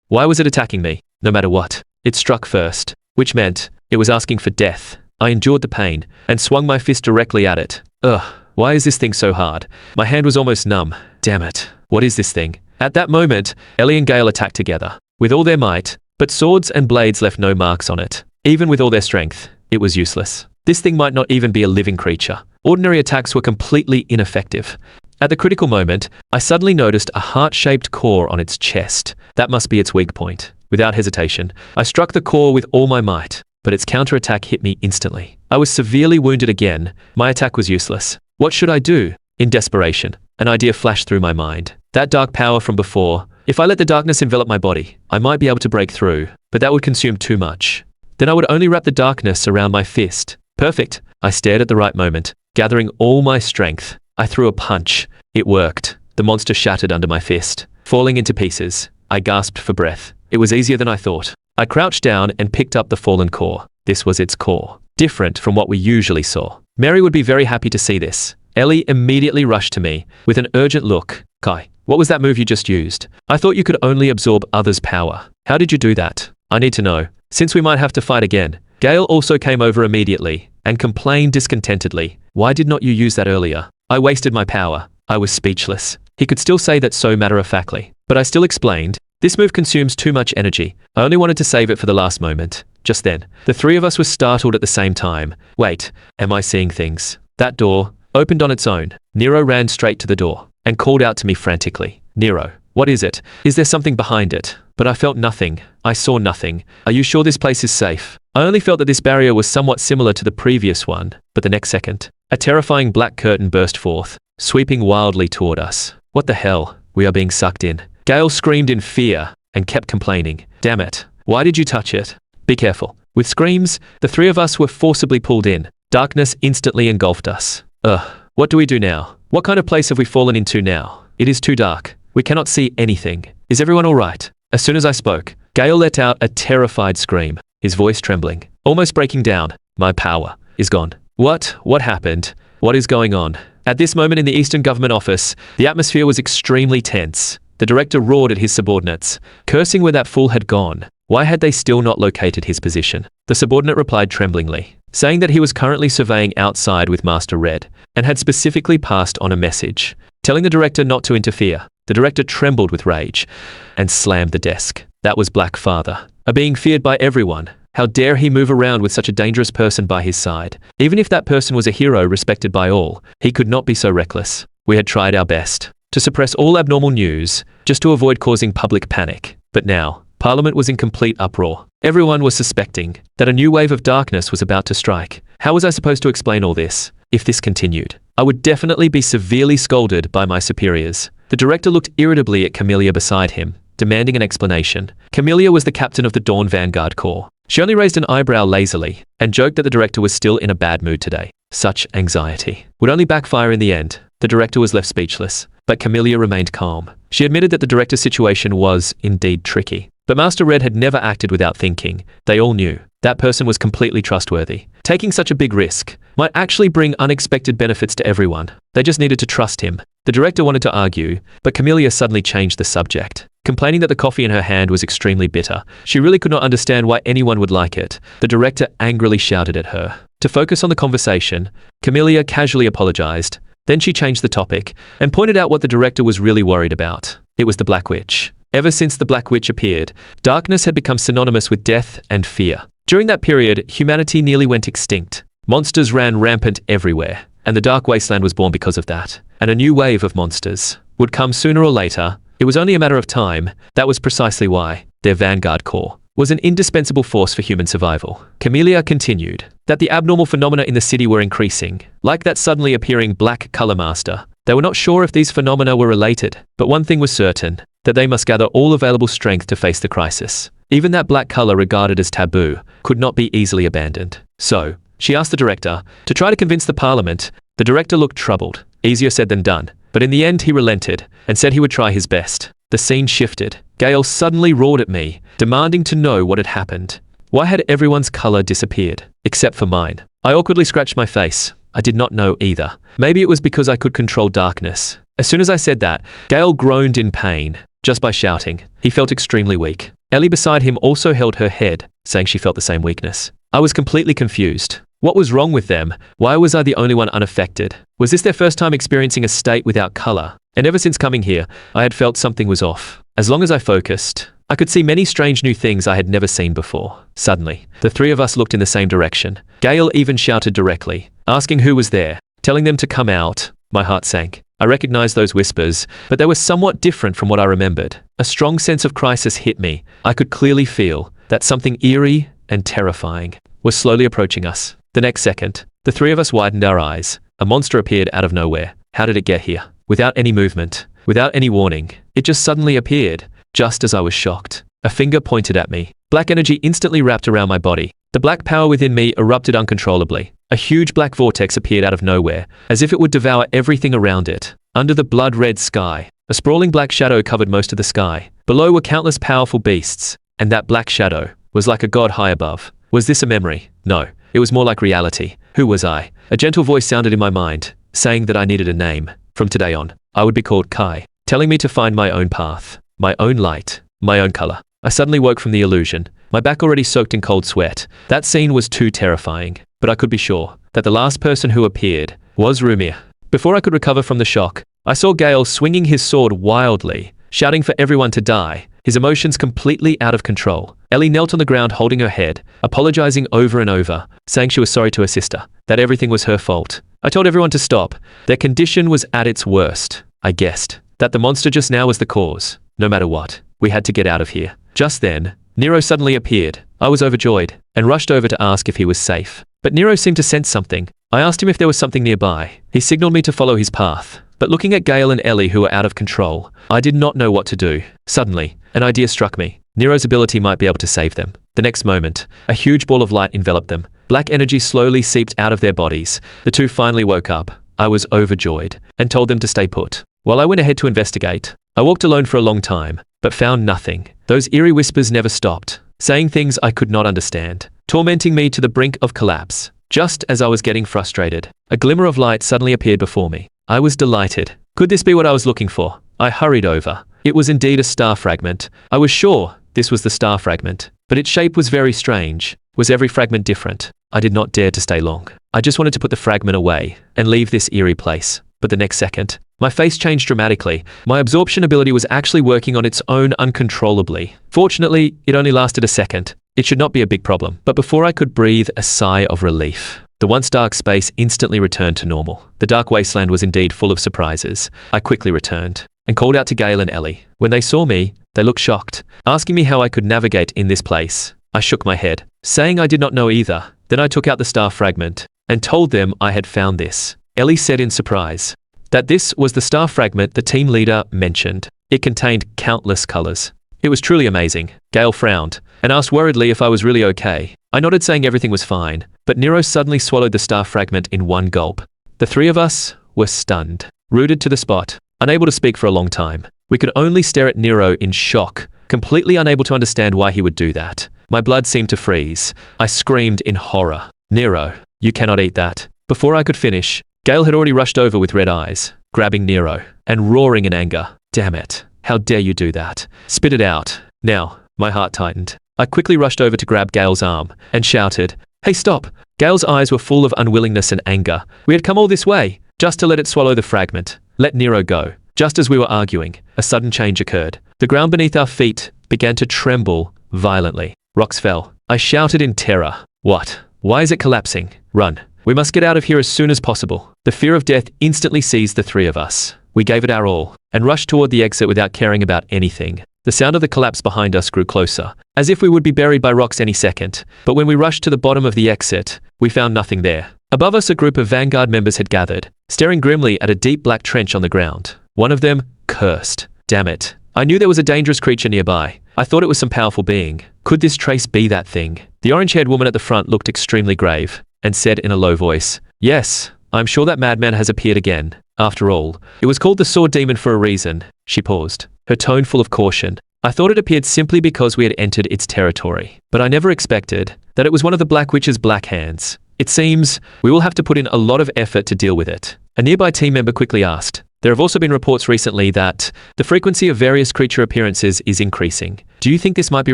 [SPEAKER 1] Why was it attacking me? No matter what. It struck first, which meant it was asking for death. I endured the pain and swung my fist directly at it. Ugh, why is this thing so hard? My hand was almost numb. Damn it. What is this thing? At that moment, Ellie and Gale attacked together, with all their might, but swords and blades left no marks on it. Even with all their strength, it was useless. This thing might not even be a living creature. Ordinary attacks were completely ineffective. At the critical moment, I suddenly noticed a heart-shaped core on its chest. That must be its weak point. Without hesitation, I struck the core with all my might, but its counterattack hit me instantly. I was severely wounded again. My attack was useless. What should I do? In desperation, an idea flashed through my mind. That dark power from before. If I let the darkness envelop my body, I might be able to break through, but that would consume too much. Then I would only wrap the darkness around my fist. Perfect. I stared at the right moment, gathering all my strength. I threw a punch. It worked. The monster shattered under my fist, falling into pieces. I gasped for breath. It was easier than I thought. I crouched down and picked up the fallen core. This was its core, different from what we usually saw. Mary would be very happy to see this. Ellie immediately rushed to me with an urgent look. Kai, what was that move you just used? I thought you could only absorb others' power. How did you do that? I need to know, since we might have to fight again. Gale also came over immediately and complained discontentedly. Why did not you use that earlier? I wasted my power. I was speechless. He could still say that so matter-of-factly, but I still explained. This move consumes too much energy. I only wanted to save it for the last moment. Just then, the three of us were startled at the same time. Wait, am I seeing things? That door opened on its own. Nero ran straight to the door and called out to me frantically. Nero, what is it? Is there something behind it? But I felt nothing. I saw nothing. Are you sure this place is safe? I only felt that this barrier was somewhat similar to the previous one, but the next second, a terrifying black curtain burst forth, sweeping wildly toward us. What the hell? We are being sucked in. Gale screamed in fear and kept complaining. Damn it. Why did you touch it? Be careful. With screams, the three of us were forcibly pulled in. Darkness instantly engulfed us. Ugh. What do we do now? What kind of place have we fallen into now? It is too dark. We cannot see anything. Is everyone all right? As soon as I spoke, Gale let out a terrified scream, his voice trembling, almost breaking down. My power is gone. What happened? What is going on? At this moment in the Eastern Government Office, the atmosphere was extremely tense. The director roared at his subordinates, cursing where that fool had gone. Why had they still not located his position? The subordinate replied tremblingly, saying that he was currently surveying outside with Master Red, and had specifically passed on a message, telling the director not to interfere. The director trembled with rage and slammed the desk. That was Black Father, a being feared by everyone. How dare he move around with such a dangerous person by his side? Even if that person was a hero respected by all, he could not be so reckless. We had tried our best to suppress all abnormal news, just to avoid causing public panic. But now, Parliament was in complete uproar. Everyone was suspecting that a new wave of darkness was about to strike. How was I supposed to explain all this? If this continued, I would definitely be severely scolded by my superiors. The director looked irritably at Camellia beside him, demanding an explanation. Camellia was the captain of the Dawn Vanguard Corps. She only raised an eyebrow lazily and joked that the director was still in a bad mood today. Such anxiety would only backfire in the end. The director was left speechless, but Camellia remained calm. She admitted that the director's situation was indeed tricky. But Master Red had never acted without thinking. They all knew that person was completely trustworthy. Taking such a big risk might actually bring unexpected benefits to everyone. They just needed to trust him. The director wanted to argue, but Camellia suddenly changed the subject, complaining that the coffee in her hand was extremely bitter. She really could not understand why anyone would like it. The director angrily shouted at her to focus on the conversation. Camellia casually apologized. Then she changed the topic and pointed out what the director was really worried about. It was the Black Witch. Ever since the Black Witch appeared, darkness had become synonymous with death and fear. During that period, humanity nearly went extinct. Monsters ran rampant everywhere, and the Dark Wasteland was born because of that. And a new wave of monsters would come sooner or later. It was only a matter of time. That was precisely why their Vanguard Corps was an indispensable force for human survival. Camellia continued that the abnormal phenomena in the city were increasing, like that suddenly appearing Black Color Master. They were not sure if these phenomena were related, but one thing was certain, that they must gather all available strength to face the crisis. Even that black color regarded as taboo could not be easily abandoned. So, she asked the director to try to convince the Parliament. The director looked troubled. Easier said than done. But in the end he relented and said he would try his best. The scene shifted. Gale suddenly roared at me, demanding to know what had happened. Why had everyone's color disappeared, except for mine? I awkwardly scratched my face. I did not know either. Maybe it was because I could control darkness. As soon as I said that, Gale groaned in pain, just by shouting. He felt extremely weak. Ellie beside him also held her head, saying she felt the same weakness. I was completely confused. What was wrong with them? Why was I the only one unaffected? Was this their first time experiencing a state without color? And ever since coming here, I had felt something was off. As long as I focused, I could see many strange new things I had never seen before. Suddenly, the three of us looked in the same direction. Gale even shouted directly, asking who was there, telling them to come out. My heart sank. I recognized those whispers, but they were somewhat different from what I remembered. A strong sense of crisis hit me. I could clearly feel that something eerie and terrifying was slowly approaching us. The next second, the three of us widened our eyes. A monster appeared out of nowhere. How did it get here? Without any movement, without any warning, it just suddenly appeared, just as I was shocked. A finger pointed at me. Black energy instantly wrapped around my body. The black power within me erupted uncontrollably. A huge black vortex appeared out of nowhere, as if it would devour everything around it. Under the blood-red sky, a sprawling black shadow covered most of the sky. Below were countless powerful beasts, and that black shadow was like a god high above. Was this a memory? No, it was more like reality. Who was I? A gentle voice sounded in my mind, saying that I needed a name. From today on, I would be called Kai, telling me to find my own path, my own light, my own color. I suddenly woke from the illusion, my back already soaked in cold sweat. That scene was too terrifying, but I could be sure that the last person who appeared was Rumir. Before I could recover from the shock, I saw Gale swinging his sword wildly, shouting for everyone to die, his emotions completely out of control. Ellie knelt on the ground holding her head, apologizing over and over, saying she was sorry to her sister, that everything was her fault. I told everyone to stop. Their condition was at its worst. I guessed that the monster just now was the cause. No matter what, we had to get out of here. Just then, Nero suddenly appeared. I was overjoyed and rushed over to ask if he was safe. But Nero seemed to sense something. I asked him if there was something nearby. He signaled me to follow his path. But looking at Gale and Ellie who were out of control, I did not know what to do. Suddenly, an idea struck me. Nero's ability might be able to save them. The next moment, a huge ball of light enveloped them. Black energy slowly seeped out of their bodies. The two finally woke up. I was overjoyed and told them to stay put. While I went ahead to investigate, I walked alone for a long time, but found nothing. Those eerie whispers never stopped, saying things I could not understand, tormenting me to the brink of collapse. Just as I was getting frustrated, a glimmer of light suddenly appeared before me. I was delighted. Could this be what I was looking for? I hurried over. It was indeed a star fragment. I was sure this was the star fragment, but its shape was very strange. Was every fragment different? I did not dare to stay long. I just wanted to put the fragment away and leave this eerie place. But the next second, My face changed dramatically. My absorption ability was actually working on its own uncontrollably. Fortunately, it only lasted a second. It should not be a big problem. But before I could breathe a sigh of relief, the once dark space instantly returned to normal. The dark wasteland was indeed full of surprises. I quickly returned and called out to Gale and Ellie. When they saw me, they looked shocked, asking me how I could navigate in this place. I shook my head, saying I did not know either. Then I took out the star fragment and told them I had found this. Ellie said in surprise that this was the star fragment the team leader mentioned. It contained countless colors. It was truly amazing. Gale frowned and asked worriedly if I was really okay. I nodded, saying everything was fine, but Nero suddenly swallowed the star fragment in one gulp. The three of us were stunned, rooted to the spot, unable to speak for a long time. We could only stare at Nero in shock, completely unable to understand why he would do that. My blood seemed to freeze. I screamed in horror. Nero, you cannot eat that. Before I could finish, Gale had already rushed over with red eyes, grabbing Nero and roaring in anger. Damn it. How dare you do that? Spit it out. Now, my heart tightened. I quickly rushed over to grab Gale's arm and shouted, "Hey, stop!" Gale's eyes were full of unwillingness and anger. We had come all this way, just to let it swallow the fragment. Let Nero go. Just as we were arguing, a sudden change occurred. The ground beneath our feet began to tremble violently. Rocks fell. I shouted in terror. What? Why is it collapsing? Run. We must get out of here as soon as possible. The fear of death instantly seized the three of us. We gave it our all and rushed toward the exit without caring about anything. The sound of the collapse behind us grew closer, as if we would be buried by rocks any second. But when we rushed to the bottom of the exit, we found nothing there. Above us, a group of Vanguard members had gathered, staring grimly at a deep black trench on the ground. One of them cursed. Damn it. I knew there was a dangerous creature nearby. I thought it was some powerful being. Could this trace be that thing? The orange-haired woman at the front looked extremely grave and said in a low voice, "Yes, I'm sure that madman has appeared again. After all, it was called the Sword Demon for a reason." She paused, her tone full of caution. I thought it appeared simply because we had entered its territory, but I never expected that it was one of the Black Witch's black hands. It seems we will have to put in a lot of effort to deal with it. A nearby team member quickly asked, "There have also been reports recently that the frequency of various creature appearances is increasing. Do you think this might be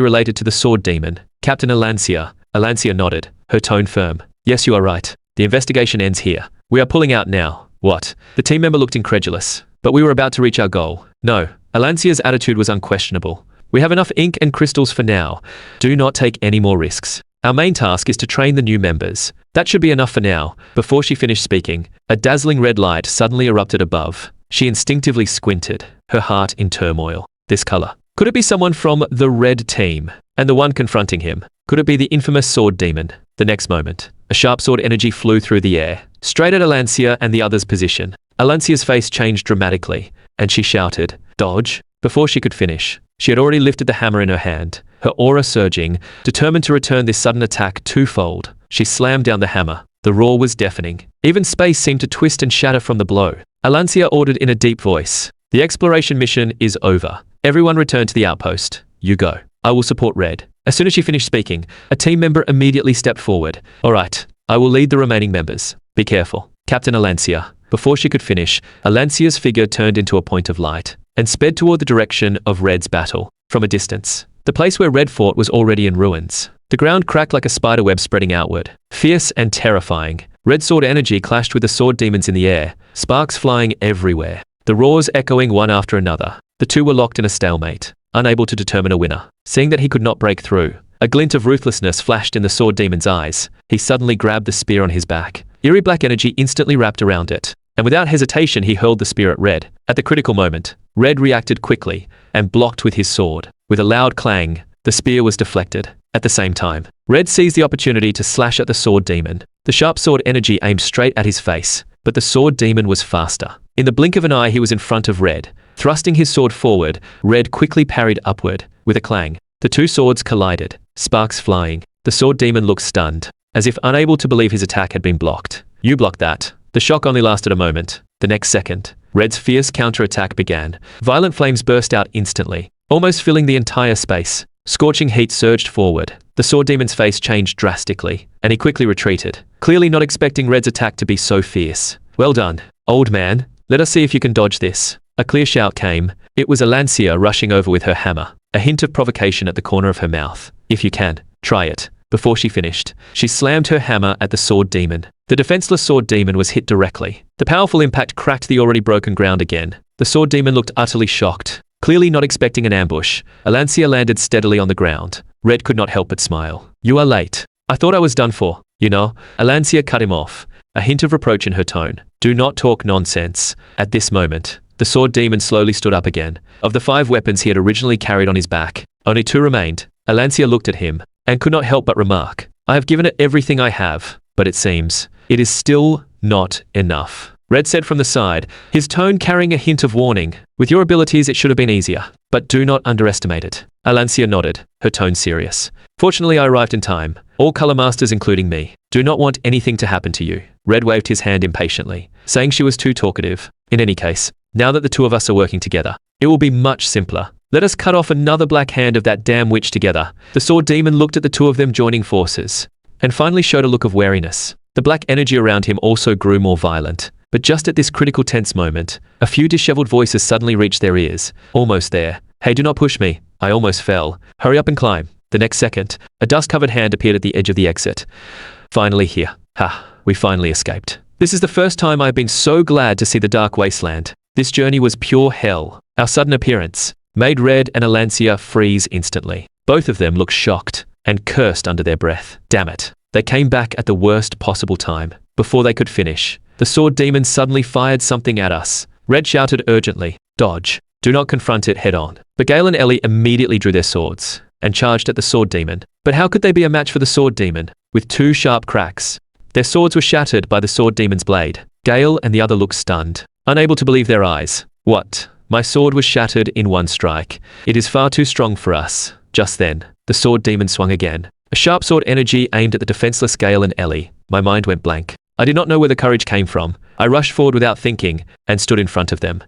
[SPEAKER 1] related to the Sword Demon?" Captain Alancia nodded, her tone firm. "Yes, you are right. The investigation ends here. We are pulling out now." What? The team member looked incredulous. But we were about to reach our goal. No, Alancia's attitude was unquestionable. We have enough ink and crystals for now. Do not take any more risks. Our main task is to train the new members. That should be enough for now. Before she finished speaking, a dazzling red light suddenly erupted above. She instinctively squinted, her heart in turmoil. This color. Could it be someone from the red team? And the one confronting him? Could it be the infamous Sword Demon? The next moment, a sharp sword energy flew through the air, straight at Alancia and the other's position. Alancia's face changed dramatically, and she shouted, "Dodge!" Before she could finish, she had already lifted the hammer in her hand, her aura surging, determined to return this sudden attack twofold. She slammed down the hammer. The roar was deafening. Even space seemed to twist and shatter from the blow. Alancia ordered in a deep voice, "The exploration mission is over. Everyone return to the outpost. You go. I will support Red." As soon as she finished speaking, a team member immediately stepped forward. "All right, I will lead the remaining members. Be careful." Captain Alancia. Before she could finish, Alancia's figure turned into a point of light and sped toward the direction of Red's battle. From a distance, the place where Red fought was already in ruins. The ground cracked like a spiderweb spreading outward. Fierce and terrifying, red sword energy clashed with the sword demons in the air, sparks flying everywhere, the roars echoing one after another. The two were locked in a stalemate, unable to determine a winner. Seeing that he could not break through, a glint of ruthlessness flashed in the sword demon's eyes. He suddenly grabbed the spear on his back. Eerie black energy instantly wrapped around it, and without hesitation he hurled the spear at Red. At the critical moment, Red reacted quickly and blocked with his sword. With a loud clang, the spear was deflected. At the same time, Red seized the opportunity to slash at the sword demon. The sharp sword energy aimed straight at his face, but the sword demon was faster. In the blink of an eye, he was in front of Red. Thrusting his sword forward, Red quickly parried upward. With a clang, the two swords collided, sparks flying. The sword demon looked stunned, as if unable to believe his attack had been blocked. "You blocked that." The shock only lasted a moment. The next second, Red's fierce counterattack began. Violent flames burst out instantly, almost filling the entire space. Scorching heat surged forward. The sword demon's face changed drastically, and he quickly retreated, clearly not expecting Red's attack to be so fierce. "Well done, old man. Let us see if you can dodge this." A clear shout came. It was Alancia rushing over with her hammer, a hint of provocation at the corner of her mouth. "If you can, try it." Before she finished, she slammed her hammer at the sword demon. The defenseless sword demon was hit directly. The powerful impact cracked the already broken ground again. The sword demon looked utterly shocked, clearly not expecting an ambush. Alancia landed steadily on the ground. Red could not help but smile. "You are late. I thought I was done for, you know." Alancia cut him off, a hint of reproach in her tone. "Do not talk nonsense." At this moment, the sword demon slowly stood up again. Of the 5 weapons he had originally carried on his back, only 2 remained. Alancia looked at him and could not help but remark, "I have given it everything I have, but it seems it is still not enough." Red said from the side, his tone carrying a hint of warning, "With your abilities it should have been easier, but do not underestimate it." Alancia nodded, her tone serious. "Fortunately I arrived in time. All color masters including me do not want anything to happen to you." Red waved his hand impatiently, saying she was too talkative. "In any case, now that the 2 of us are working together, it will be much simpler. Let us cut off another black hand of that damn witch together." The sword demon looked at the 2 of them joining forces, and finally showed a look of wariness. The black energy around him also grew more violent. But just at this critical tense moment, a few disheveled voices suddenly reached their ears. "Almost there. Hey, do not push me. I almost fell. Hurry up and climb." The next second, a dust-covered hand appeared at the edge of the exit. "Finally here. Ha, we finally escaped. This is the first time I have been so glad to see the dark wasteland. This journey was pure hell." Our sudden appearance made Red and Alancia freeze instantly. Both of them looked shocked and cursed under their breath. Damn it. They came back at the worst possible time. Before they could finish, the sword demon suddenly fired something at us. Red shouted urgently, "Dodge. Do not confront it head on." But Gale and Ellie immediately drew their swords and charged at the sword demon. But how could they be a match for the sword demon? With 2 sharp cracks, their swords were shattered by the sword demon's blade. Gale and the other looked stunned, unable to believe their eyes. "What? My sword was shattered in 1 strike. It is far too strong for us." Just then, the sword demon swung again. A sharp sword energy aimed at the defenseless Gale and Ellie. My mind went blank. I did not know where the courage came from. I rushed forward without thinking and stood in front of them.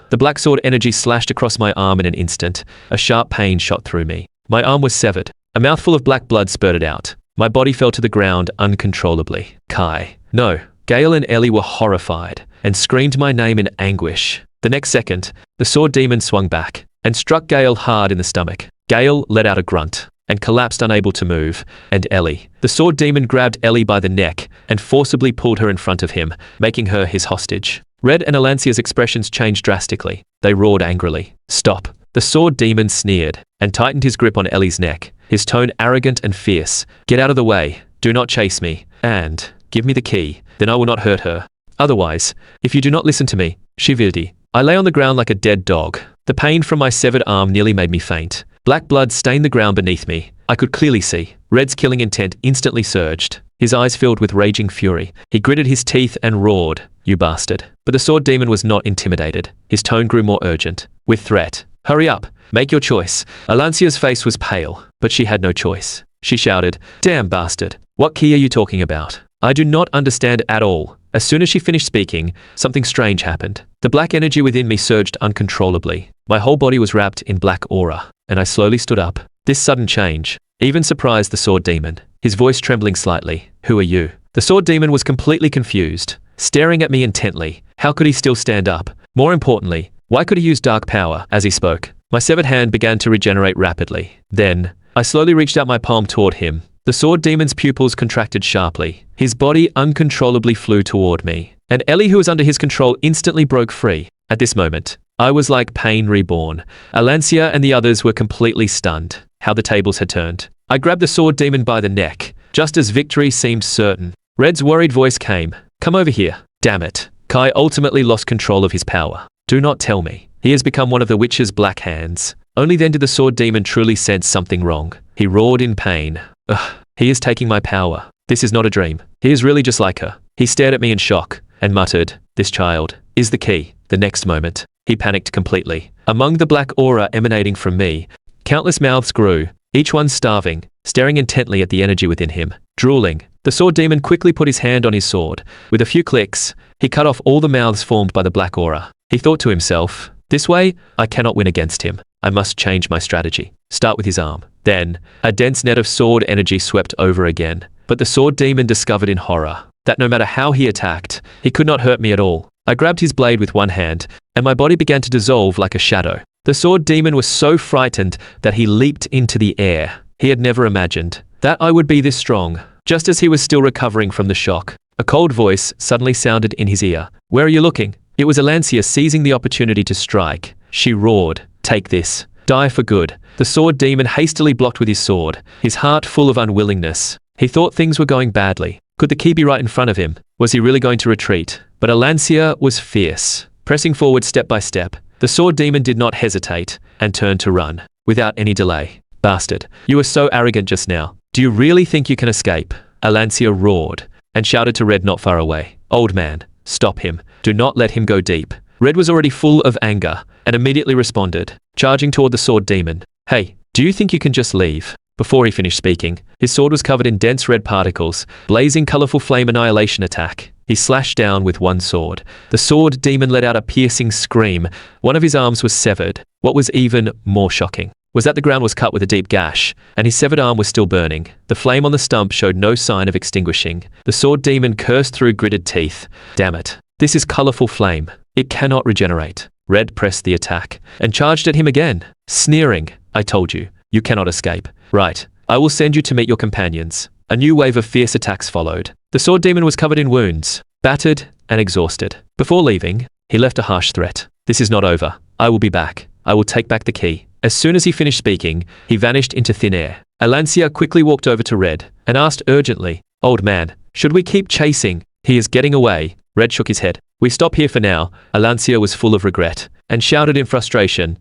[SPEAKER 1] The black sword energy slashed across my arm in an instant. A sharp pain shot through me. My arm was severed. A mouthful of black blood spurted out. My body fell to the ground uncontrollably. Kai. No. Gale and Ellie were horrified and screamed my name in anguish. The next second, the sword demon swung back and struck Gale hard in the stomach. Gale let out a grunt and collapsed unable to move, and Ellie. The sword demon grabbed Ellie by the neck and forcibly pulled her in front of him, making her his hostage. Red and Alancia's expressions changed drastically. They roared angrily. "Stop." The sword demon sneered and tightened his grip on Ellie's neck, his tone arrogant and fierce. "Get out of the way. Do not chase me. And give me the key. Then I will not hurt her. Otherwise, if you do not listen to me, Shividi." I lay on the ground like a dead dog. The pain from my severed arm nearly made me faint. Black blood stained the ground beneath me. I could clearly see. Red's killing intent instantly surged. His eyes filled with raging fury. He gritted his teeth and roared, "You bastard." But the sword demon was not intimidated. His tone grew more urgent, with threat. "Hurry up. Make your choice." Alancia's face was pale, but she had no choice. She shouted, "Damn bastard. What key are you talking about? I do not understand at all." As soon as she finished speaking, something strange happened. The black energy within me surged uncontrollably. My whole body was wrapped in black aura, and I slowly stood up. This sudden change even surprised the sword demon, his voice trembling slightly. "Who are you?" The sword demon was completely confused, staring at me intently. How could he still stand up? More importantly, why could he use dark power as he spoke? My severed hand began to regenerate rapidly. Then, I slowly reached out my palm toward him. The sword demon's pupils contracted sharply. His body uncontrollably flew toward me, and Ellie, who was under his control, instantly broke free. At this moment, I was like pain reborn. Alancia and the others were completely stunned. How the tables had turned. I grabbed the sword demon by the neck, just as victory seemed certain. Red's worried voice came. "Come over here." Damn it. Kai ultimately lost control of his power. Do not tell me. He has become one of the witch's black hands. Only then did the sword demon truly sense something wrong. He roared in pain. Ugh, he is taking my power. This is not a dream. He is really just like her. He stared at me in shock and muttered, "This child is the key." The next moment, he panicked completely. Among the black aura emanating from me, countless mouths grew, each one starving, staring intently at the energy within him. Drooling, the sword demon quickly put his hand on his sword. With a few clicks, he cut off all the mouths formed by the black aura. He thought to himself, "This way, I cannot win against him. I must change my strategy. Start with his arm." Then, a dense net of sword energy swept over again. But the sword demon discovered in horror that no matter how he attacked, he could not hurt me at all. I grabbed his blade with one hand, and my body began to dissolve like a shadow. The sword demon was so frightened that he leaped into the air. He had never imagined that I would be this strong. Just as he was still recovering from the shock, a cold voice suddenly sounded in his ear. Where are you looking? It was Alancia seizing the opportunity to strike. She roared, take this. Die for good. The sword demon hastily blocked with his sword, his heart full of unwillingness. He thought things were going badly. Could the key be right in front of him? Was he really going to retreat? But Alancia was fierce, pressing forward step by step. The sword demon did not hesitate and turned to run, without any delay. Bastard, you were so arrogant just now. Do you really think you can escape? Alancia roared and shouted to Red not far away. Old man, stop him. Do not let him go deep. Red was already full of anger and immediately responded, charging toward the sword demon. Hey, do you think you can just leave? Before he finished speaking, his sword was covered in dense red particles, blazing colorful flame annihilation attack. He slashed down with one sword. The sword demon let out a piercing scream. One of his arms was severed. What was even more shocking was that the ground was cut with a deep gash, and his severed arm was still burning. The flame on the stump showed no sign of extinguishing. The sword demon cursed through gritted teeth. Damn it. This is colorful flame. It cannot regenerate. Red pressed the attack and charged at him again, sneering. I told you, you cannot escape. Right, I will send you to meet your companions. A new wave of fierce attacks followed. The sword demon was covered in wounds, battered and exhausted. Before leaving, he left a harsh threat. This is not over. I will be back. I will take back the key. As soon as he finished speaking, he vanished into thin air. Alancia quickly walked over to Red and asked urgently, Old man, should we keep chasing? He is getting away. Red shook his head. We stop here for now. Alancia was full of regret and shouted in frustration.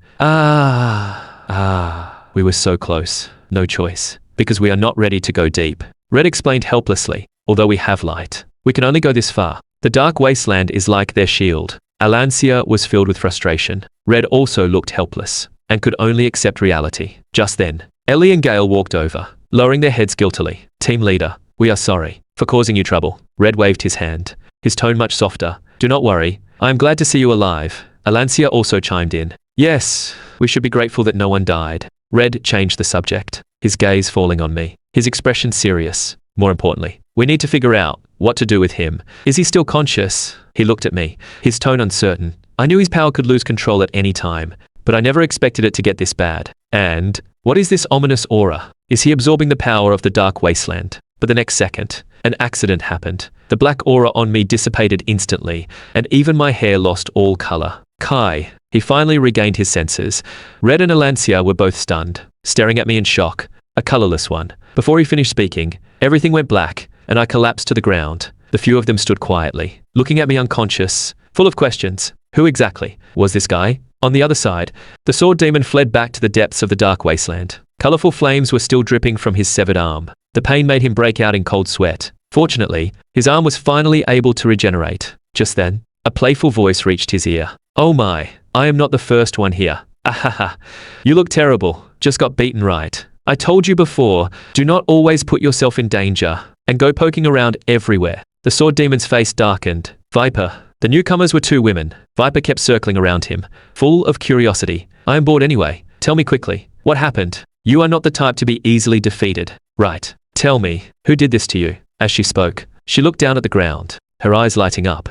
[SPEAKER 1] We were so close. No choice. Because we are not ready to go deep. Red explained helplessly. Although we have light, we can only go this far. The dark wasteland is like their shield. Alancia was filled with frustration. Red also looked helpless and could only accept reality. Just then, Ellie and Gale walked over, lowering their heads guiltily. Team leader, we are sorry for causing you trouble. Red waved his hand, his tone much softer. Do not worry. I am glad to see you alive. Alancia also chimed in. Yes, we should be grateful that no one died. Red changed the subject, his gaze falling on me, his expression serious. More importantly, we need to figure out what to do with him. Is he still conscious? He looked at me, his tone uncertain. I knew his power could lose control at any time, but I never expected it to get this bad. And what is this ominous aura? Is he absorbing the power of the dark wasteland? But the next second, an accident happened. The black aura on me dissipated instantly, and even my hair lost all color. Kai. He finally regained his senses. Red and Alancia were both stunned, staring at me in shock, a colorless one. Before he finished speaking, everything went black, and I collapsed to the ground. The few of them stood quietly, looking at me unconscious, full of questions. Who exactly was this guy? On the other side, the sword demon fled back to the depths of the dark wasteland. Colorful flames were still dripping from his severed arm. The pain made him break out in cold sweat. Fortunately, his arm was finally able to regenerate. Just then, a playful voice reached his ear. Oh my, I am not the first one here. Ahaha, you look terrible. Just got beaten right. I told you before, do not always put yourself in danger and go poking around everywhere. The sword demon's face darkened. Viper. The newcomers were two women. Viper kept circling around him, full of curiosity. I am bored anyway. Tell me quickly. What happened? You are not the type to be easily defeated. Right. Tell me, who did this to you? As she spoke, she looked down at the ground, her eyes lighting up.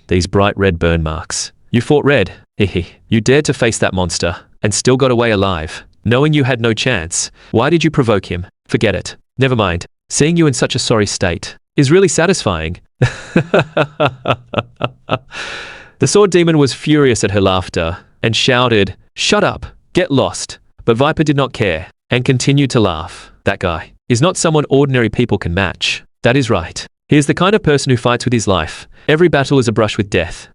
[SPEAKER 1] These bright red burn marks. You fought Red. Hehe. You dared to face that monster and still got away alive. Knowing you had no chance, why did you provoke him? Forget it. Never mind. Seeing you in such a sorry state is really satisfying. The sword demon was furious at her laughter and shouted, Shut up, get lost. But Viper did not care and continued to laugh. That guy is not someone ordinary people can match. That is right. He is the kind of person who fights with his life. Every battle is a brush with death.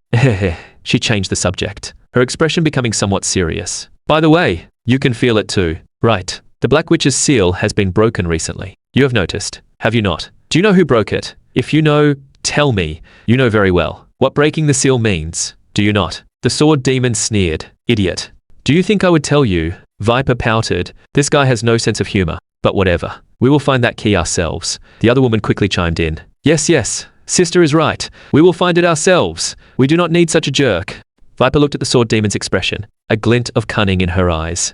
[SPEAKER 1] She changed the subject, her expression becoming somewhat serious. By the way, you can feel it too. Right. The Black Witch's seal has been broken recently. You have noticed, have you not? Do you know who broke it? If you know, tell me. You know very well what breaking the seal means, do you not? The sword demon sneered. Idiot. Do you think I would tell you? Viper pouted. This guy has no sense of humor. But whatever. We will find that key ourselves. The other woman quickly chimed in. Yes. Sister is right. We will find it ourselves. We do not need such a jerk. Viper looked at the sword demon's expression, a glint of cunning in her eyes.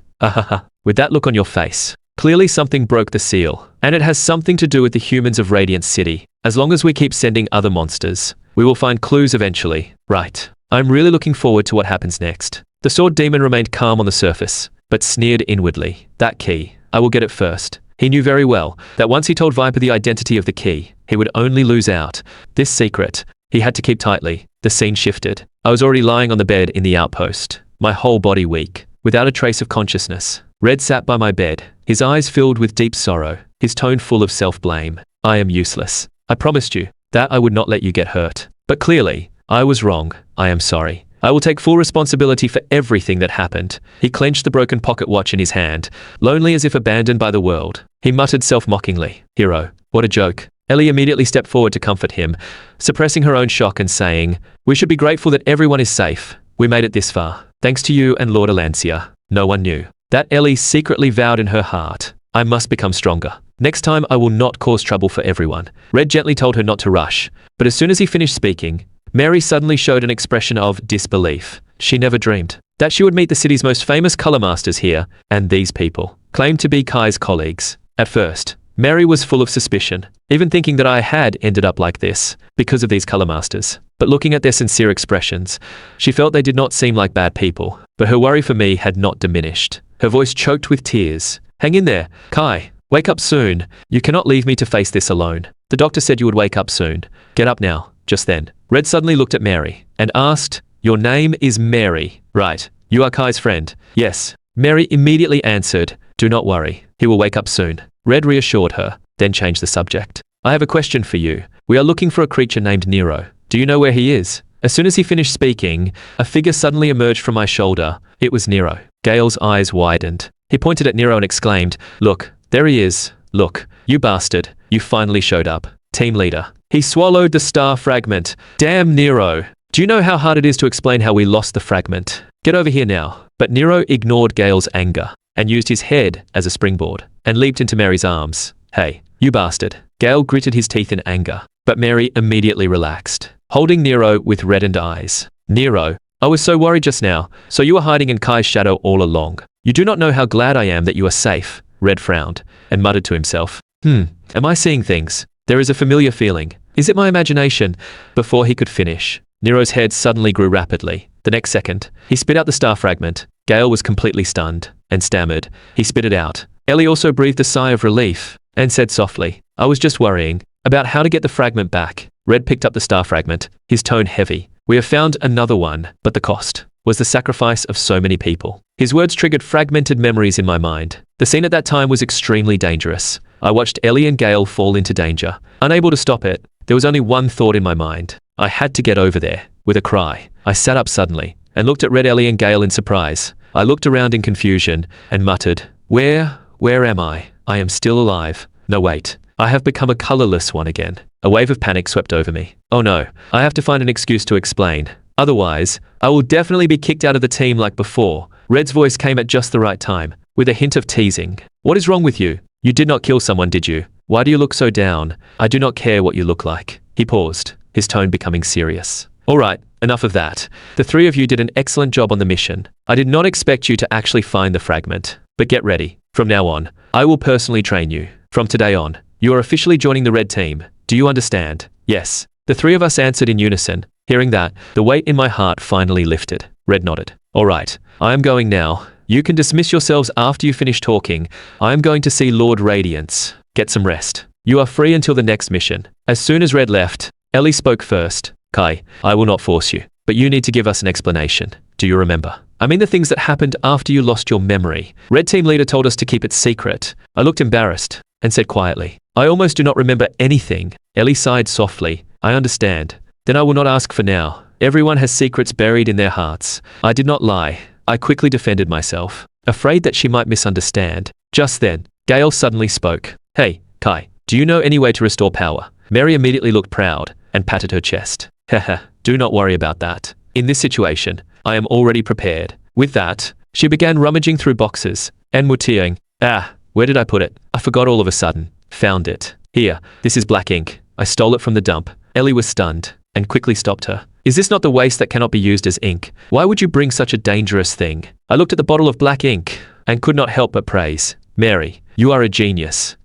[SPEAKER 1] With that look on your face, clearly something broke the seal, and it has something to do with the humans of Radiant City. As long as we keep sending other monsters, we will find clues eventually. Right. I'm really looking forward to what happens next. The sword demon remained calm on the surface, but sneered inwardly. That key, I will get it first. He knew very well that once he told Viper the identity of the key, he would only lose out. This secret, he had to keep tightly. The scene shifted. I was already lying on the bed in the outpost, my whole body weak, without a trace of consciousness. Red sat by my bed, his eyes filled with deep sorrow, his tone full of self-blame. I am useless. I promised you that I would not let you get hurt. But clearly, I was wrong. I am sorry. I will take full responsibility for everything that happened. He clenched the broken pocket watch in his hand, lonely as if abandoned by the world. He muttered self-mockingly, "Hero, what a joke." Ellie immediately stepped forward to comfort him, suppressing her own shock and saying, "We should be grateful that everyone is safe. We made it this far. Thanks to you and Lord Alancia." No one knew that Ellie secretly vowed in her heart, "I must become stronger. Next time I will not cause trouble for everyone." Red gently told her not to rush, but as soon as he finished speaking, Mary suddenly showed an expression of disbelief. She never dreamed that she would meet the city's most famous color masters here, and these people claimed to be Kai's colleagues. At first, Mary was full of suspicion, even thinking that I had ended up like this because of these color masters. But looking at their sincere expressions, she felt they did not seem like bad people. But her worry for me had not diminished. Her voice choked with tears. "Hang in there, Kai. Wake up soon. You cannot leave me to face this alone. The doctor said you would wake up soon. Get up now." Just then, Red suddenly looked at Mary and asked, "Your name is Mary, right? You are Kai's friend?" "Yes." Mary immediately answered, "Do not worry. He will wake up soon." Red reassured her, then changed the subject. "I have a question for you. We are looking for a creature named Nero. Do you know where he is?" As soon as he finished speaking, a figure suddenly emerged from my shoulder. It was Nero. Gale's eyes widened. He pointed at Nero and exclaimed, "Look, there he is. Look, you bastard. You finally showed up. Team leader." He swallowed the star fragment. "Damn, Nero. Do you know how hard it is to explain how we lost the fragment? Get over here now." But Nero ignored Gale's anger and used his head as a springboard and leaped into Mary's arms. "Hey, you bastard." Gale gritted his teeth in anger, but Mary immediately relaxed, holding Nero with reddened eyes. "Nero, I was so worried just now. So you were hiding in Kai's shadow all along. You do not know how glad I am that you are safe." Red frowned and muttered to himself, Am I seeing things? There is a familiar feeling. Is it my imagination?" Before he could finish, Nero's head suddenly grew rapidly. The next second, he spit out the star fragment. Gale was completely stunned and stammered. He spit it out. Ellie also breathed a sigh of relief and said softly, "I was just worrying about how to get the fragment back." Red picked up the star fragment, his tone heavy. "We have found another one, but the cost was the sacrifice of so many people." His words triggered fragmented memories in my mind. The scene at that time was extremely dangerous. I watched Ellie and Gale fall into danger. Unable to stop it, there was only one thought in my mind. I had to get over there. With a cry, I sat up suddenly and looked at Red, Ellie and Gale in surprise. I looked around in confusion and muttered, Where am I? I am still alive. No, wait. I have become a colorless one again." A wave of panic swept over me. Oh no, I have to find an excuse to explain. Otherwise, I will definitely be kicked out of the team like before. Red's voice came at just the right time, with a hint of teasing. "What is wrong with you? You did not kill someone, did you? Why do you look so down? I do not care what you look like." He paused, his tone becoming serious. "All right, enough of that. The three of you did an excellent job on the mission. I did not expect you to actually find the fragment. But get ready. From now on, I will personally train you. From today on, you are officially joining the Red team. Do you understand?" "Yes." The three of us answered in unison. Hearing that, the weight in my heart finally lifted. Red nodded. "All right, I am going now. You can dismiss yourselves after you finish talking. I am going to see Lord Radiance. Get some rest. You are free until the next mission." As soon as Red left, Ellie spoke first. "Kai, I will not force you, but you need to give us an explanation. Do you remember? I mean the things that happened after you lost your memory. Red team leader told us to keep it secret." I looked embarrassed and said quietly, "I almost do not remember anything." Ellie sighed softly. "I understand. Then I will not ask for now. Everyone has secrets buried in their hearts." I did not lie. I quickly defended myself, afraid that she might misunderstand. Just then, Gale suddenly spoke. "Hey, Kai, do you know any way to restore power?" Mary immediately looked proud and patted her chest. "Haha, do not worry about that. In this situation, I am already prepared." With that, she began rummaging through boxes and muttering, "Where did I put it? I forgot all of a sudden. Found it. Here, this is black ink. I stole it from the dump." Ellie was stunned and quickly stopped her. "Is this not the waste that cannot be used as ink? Why would you bring such a dangerous thing?" I looked at the bottle of black ink and could not help but praise. "Mary, you are a genius."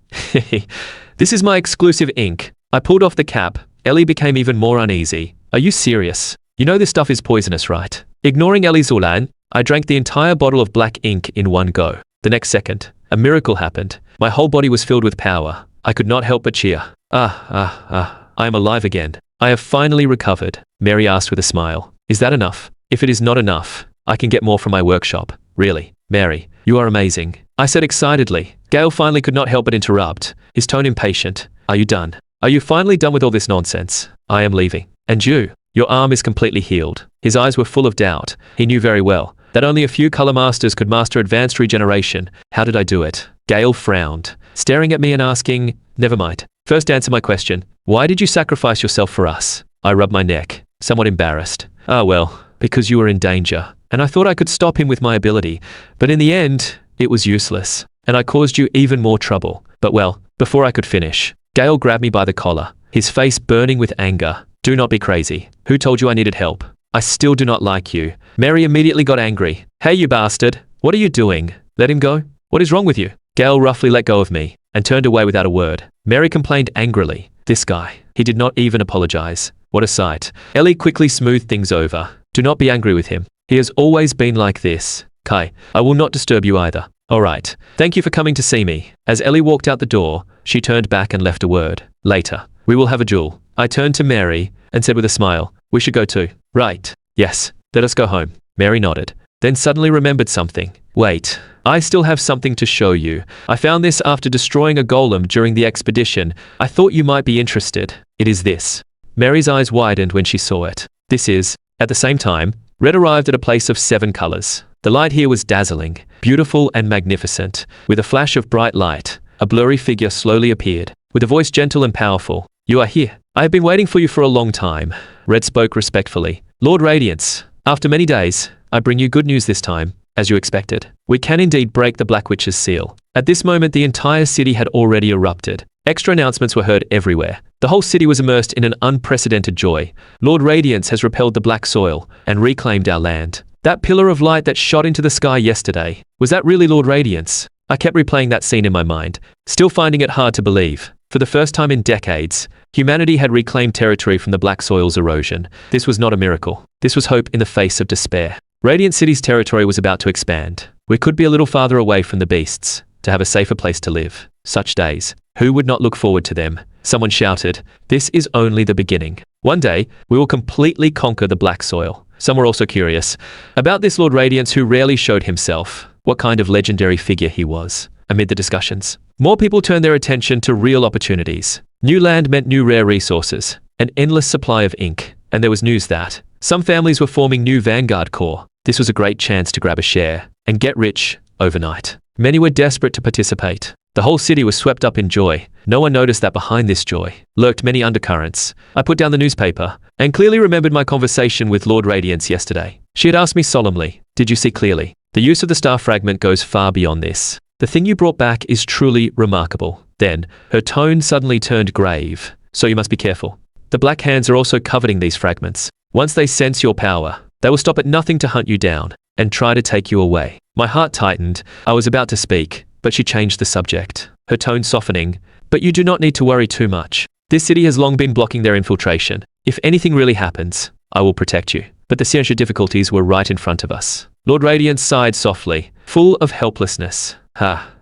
[SPEAKER 1] "This is my exclusive ink." I pulled off the cap. Ellie became even more uneasy. "Are you serious? You know this stuff is poisonous, right?" Ignoring Ellie's ulan, I drank the entire bottle of black ink in one go. The next second, a miracle happened. My whole body was filled with power. I could not help but cheer. I am alive again. I have finally recovered, Mary asked with a smile. Is that enough? If it is not enough, I can get more from my workshop. Really, Mary, you are amazing, I said excitedly. Gale finally could not help but interrupt, his tone impatient. Are you done? Are you finally done with all this nonsense? I am leaving. And you? Your arm is completely healed. His eyes were full of doubt. He knew very well that only a few color masters could master advanced regeneration. How did I do it? Gale frowned, staring at me and asking, never mind. First answer my question. Why did you sacrifice yourself for us? I rubbed my neck, somewhat embarrassed. Well, because you were in danger, and I thought I could stop him with my ability, but in the end, it was useless, and I caused you even more trouble. But well, before I could finish, Gale grabbed me by the collar, his face burning with anger. Do not be crazy. Who told you I needed help? I still do not like you. Mary immediately got angry. Hey, you bastard. What are you doing? Let him go? What is wrong with you? Gale roughly let go of me and turned away without a word. Mary complained angrily. This guy. He did not even apologize. What a sight. Ellie quickly smoothed things over. Do not be angry with him. He has always been like this. Kai, I will not disturb you either. All right. Thank you for coming to see me. As Ellie walked out the door, she turned back and left a word. Later. We will have a duel. I turned to Mary and said with a smile, we should go too. Right. Yes. Let us go home. Mary nodded. Then suddenly remembered something. Wait. I still have something to show you. I found this after destroying a golem during the expedition. I thought you might be interested. It is this. Mary's eyes widened when she saw it. This is, at the same time, Red arrived at a place of 7 colors. The light here was dazzling, beautiful and magnificent. With a flash of bright light, a blurry figure slowly appeared. With a voice gentle and powerful. You are here. I have been waiting for you for a long time. Red spoke respectfully. Lord Radiance, after many days, I bring you good news this time. As you expected, we can indeed break the Black Witch's seal. At this moment, the entire city had already erupted. Extra announcements were heard everywhere. The whole city was immersed in an unprecedented joy. Lord Radiance has repelled the black soil and reclaimed our land. That pillar of light that shot into the sky yesterday, was that really Lord Radiance? I kept replaying that scene in my mind, still finding it hard to believe. For the first time in decades, humanity had reclaimed territory from the black soil's erosion. This was not a miracle. This was hope in the face of despair. Radiant City's territory was about to expand. We could be a little farther away from the beasts, to have a safer place to live. Such days. Who would not look forward to them? Someone shouted, this is only the beginning. One day, we will completely conquer the black soil. Some were also curious about this Lord Radiance who rarely showed himself, what kind of legendary figure he was. Amid the discussions, more people turned their attention to real opportunities. New land meant new rare resources, an endless supply of ink, and there was news that some families were forming new Vanguard Corps. This was a great chance to grab a share and get rich overnight. Many were desperate to participate. The whole city was swept up in joy. No one noticed that behind this joy lurked many undercurrents. I put down the newspaper and clearly remembered my conversation with Lord Radiance yesterday. She had asked me solemnly, did you see clearly? The use of the star fragment goes far beyond this. The thing you brought back is truly remarkable. Then, her tone suddenly turned grave. So you must be careful. The Black Hands are also coveting these fragments. Once they sense your power, they will stop at nothing to hunt you down and try to take you away. My heart tightened. I was about to speak, but she changed the subject, her tone softening. But you do not need to worry too much. This city has long been blocking their infiltration. If anything really happens, I will protect you. But the Scientia difficulties were right in front of us. Lord Radiance sighed softly, full of helplessness.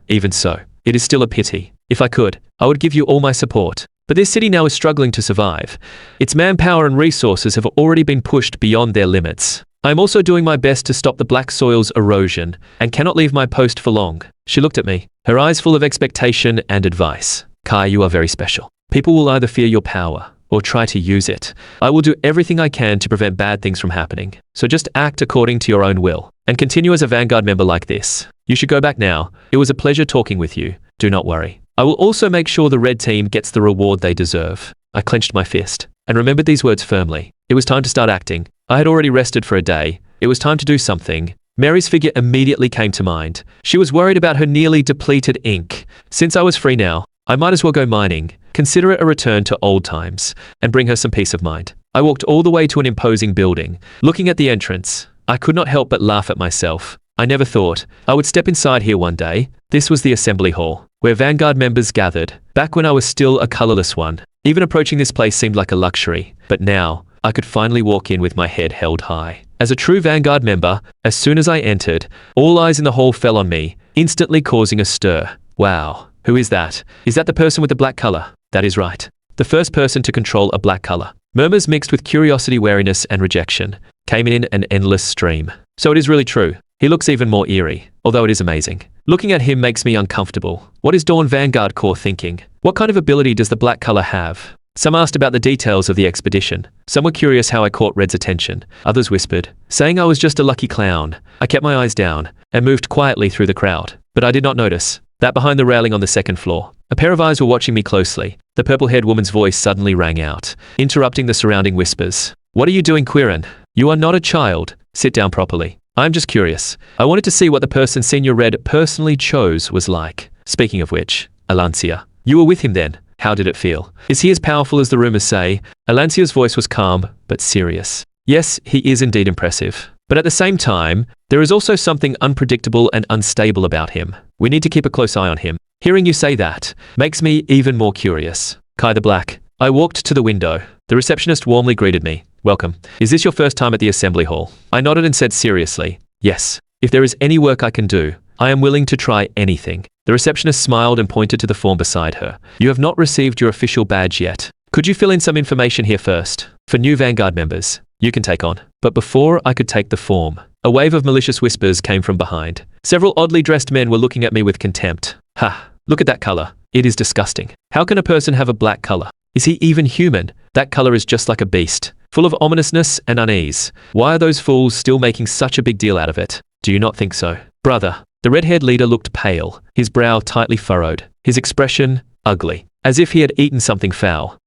[SPEAKER 1] Even so, it is still a pity. If I could, I would give you all my support. But this city now is struggling to survive. Its manpower and resources have already been pushed beyond their limits. I am also doing my best to stop the black soil's erosion and cannot leave my post for long. She looked at me, her eyes full of expectation and advice. Kai, you are very special. People will either fear your power or try to use it. I will do everything I can to prevent bad things from happening. So just act according to your own will and continue as a Vanguard member like this. You should go back now. It was a pleasure talking with you. Do not worry. I will also make sure the red team gets the reward they deserve. I clenched my fist and remembered these words firmly. It was time to start acting. I had already rested for a day. It was time to do something. Mary's figure immediately came to mind. She was worried about her nearly depleted ink. Since I was free now, I might as well go mining, consider it a return to old times, and bring her some peace of mind. I walked all the way to an imposing building. Looking at the entrance, I could not help but laugh at myself. I never thought I would step inside here one day. This was the assembly hall, where Vanguard members gathered, back when I was still a colorless one. Even approaching this place seemed like a luxury, but now, I could finally walk in with my head held high. As a true Vanguard member, as soon as I entered, all eyes in the hall fell on me. instantly causing a stir. Wow, who is that? Is that the person with the black color? That is right. The first person to control a black color. Murmurs mixed with curiosity, wariness, and rejection came in an endless stream. So it is really true. He looks even more eerie, although it is amazing. Looking at him makes me uncomfortable. What is Dawn Vanguard Corps thinking? What kind of ability does the black color have? Some asked about the details of the expedition. Some were curious how I caught Red's attention. Others whispered, saying I was just a lucky clown. I kept my eyes down and moved quietly through the crowd. But I did not notice that behind the railing on the second floor, a pair of eyes were watching me closely. The purple-haired woman's voice suddenly rang out, interrupting the surrounding whispers. What are you doing, Quirin? You are not a child. Sit down properly. I'm just curious. I wanted to see what the person Senior Red personally chose was like. Speaking of which, Alancia, you were with him then. How did it feel? Is he as powerful as the rumors say? Alancia's voice was calm, but serious. Yes, he is indeed impressive. But at the same time, there is also something unpredictable and unstable about him. We need to keep a close eye on him. Hearing you say that makes me even more curious. Kai the Black. I walked to the window. The receptionist warmly greeted me. Welcome. Is this your first time at the assembly hall? I nodded and said seriously, yes. If there is any work I can do, I am willing to try anything. The receptionist smiled and pointed to the form beside her. You have not received your official badge yet. Could you fill in some information here first? For new Vanguard members, you can take on. But before I could take the form, a wave of malicious whispers came from behind. Several oddly dressed men were looking at me with contempt. Ha, look at that color. It is disgusting. How can a person have a black color? Is he even human? That color is just like a beast, full of ominousness and unease. Why are those fools still making such a big deal out of it? Do you not think so? Brother. The red-haired leader looked pale, his brow tightly furrowed, his expression ugly, as if he had eaten something foul.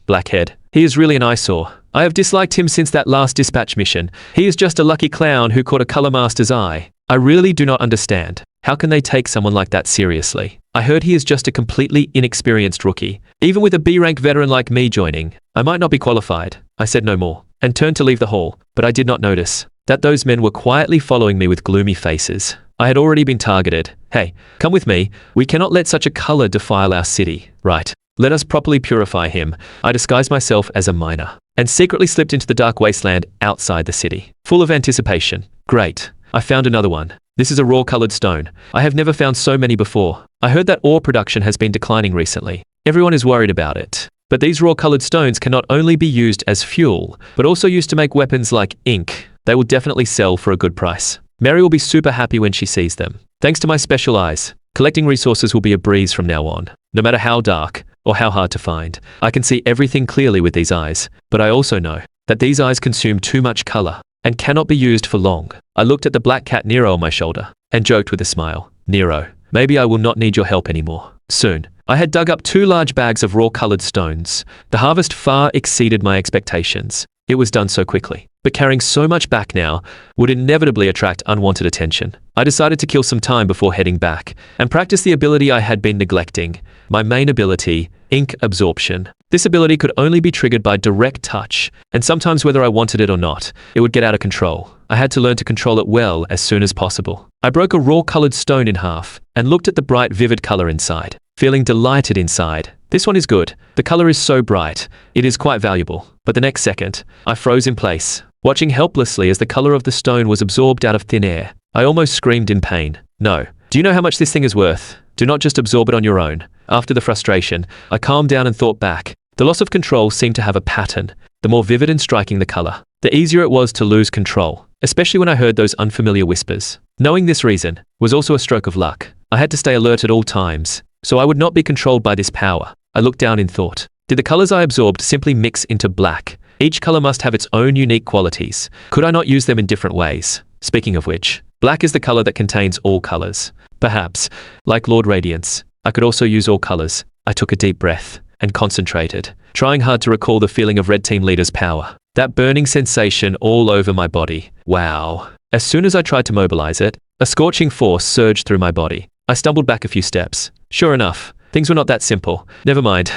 [SPEAKER 1] Blackhead. He is really an eyesore. I have disliked him since that last dispatch mission. He is just a lucky clown who caught a color master's eye. I really do not understand. How can they take someone like that seriously? I heard he is just a completely inexperienced rookie. Even with a B-rank veteran like me joining, I might not be qualified. I said no more, and turned to leave the hall, but I did not notice that those men were quietly following me with gloomy faces. I had already been targeted. Hey, come with me. We cannot let such a color defile our city. Right. Let us properly purify him. I disguised myself as a miner and secretly slipped into the dark wasteland outside the city. Full of anticipation. Great. I found another one. This is a raw-colored stone. I have never found so many before. I heard that ore production has been declining recently. Everyone is worried about it. But these raw-colored stones can not only be used as fuel, but also used to make weapons like ink. They will definitely sell for a good price. Mary will be super happy when she sees them. Thanks to my special eyes, collecting resources will be a breeze from now on. No matter how dark or how hard to find, I can see everything clearly with these eyes. But I also know that these eyes consume too much color and cannot be used for long. I looked at the black cat Nero on my shoulder and joked with a smile. Nero, maybe I will not need your help anymore. Soon. I had dug up 2 large bags of raw-colored stones. The harvest far exceeded my expectations. It was done so quickly. But carrying so much back now would inevitably attract unwanted attention. I decided to kill some time before heading back and practice the ability I had been neglecting. My main ability, ink absorption. This ability could only be triggered by direct touch, and sometimes whether I wanted it or not, it would get out of control. I had to learn to control it well as soon as possible. I broke a raw-colored stone in half and looked at the bright, vivid color inside, feeling delighted inside. This one is good. The color is so bright. It is quite valuable. But the next second, I froze in place, watching helplessly as the color of the stone was absorbed out of thin air. I almost screamed in pain. No. Do you know how much this thing is worth? Do not just absorb it on your own. After the frustration, I calmed down and thought back. The loss of control seemed to have a pattern. The more vivid and striking the color, the easier it was to lose control, especially when I heard those unfamiliar whispers. Knowing this reason was also a stroke of luck. I had to stay alert at all times, so I would not be controlled by this power. I looked down in thought. Did the colors I absorbed simply mix into black? Each color must have its own unique qualities. Could I not use them in different ways? Speaking of which, black is the color that contains all colors. Perhaps, like Lord Radiance, I could also use all colors. I took a deep breath and concentrated, trying hard to recall the feeling of Red Team Leader's power. That burning sensation all over my body. Wow. As soon as I tried to mobilize it, a scorching force surged through my body. I stumbled back a few steps. Sure enough, things were not that simple. Never mind.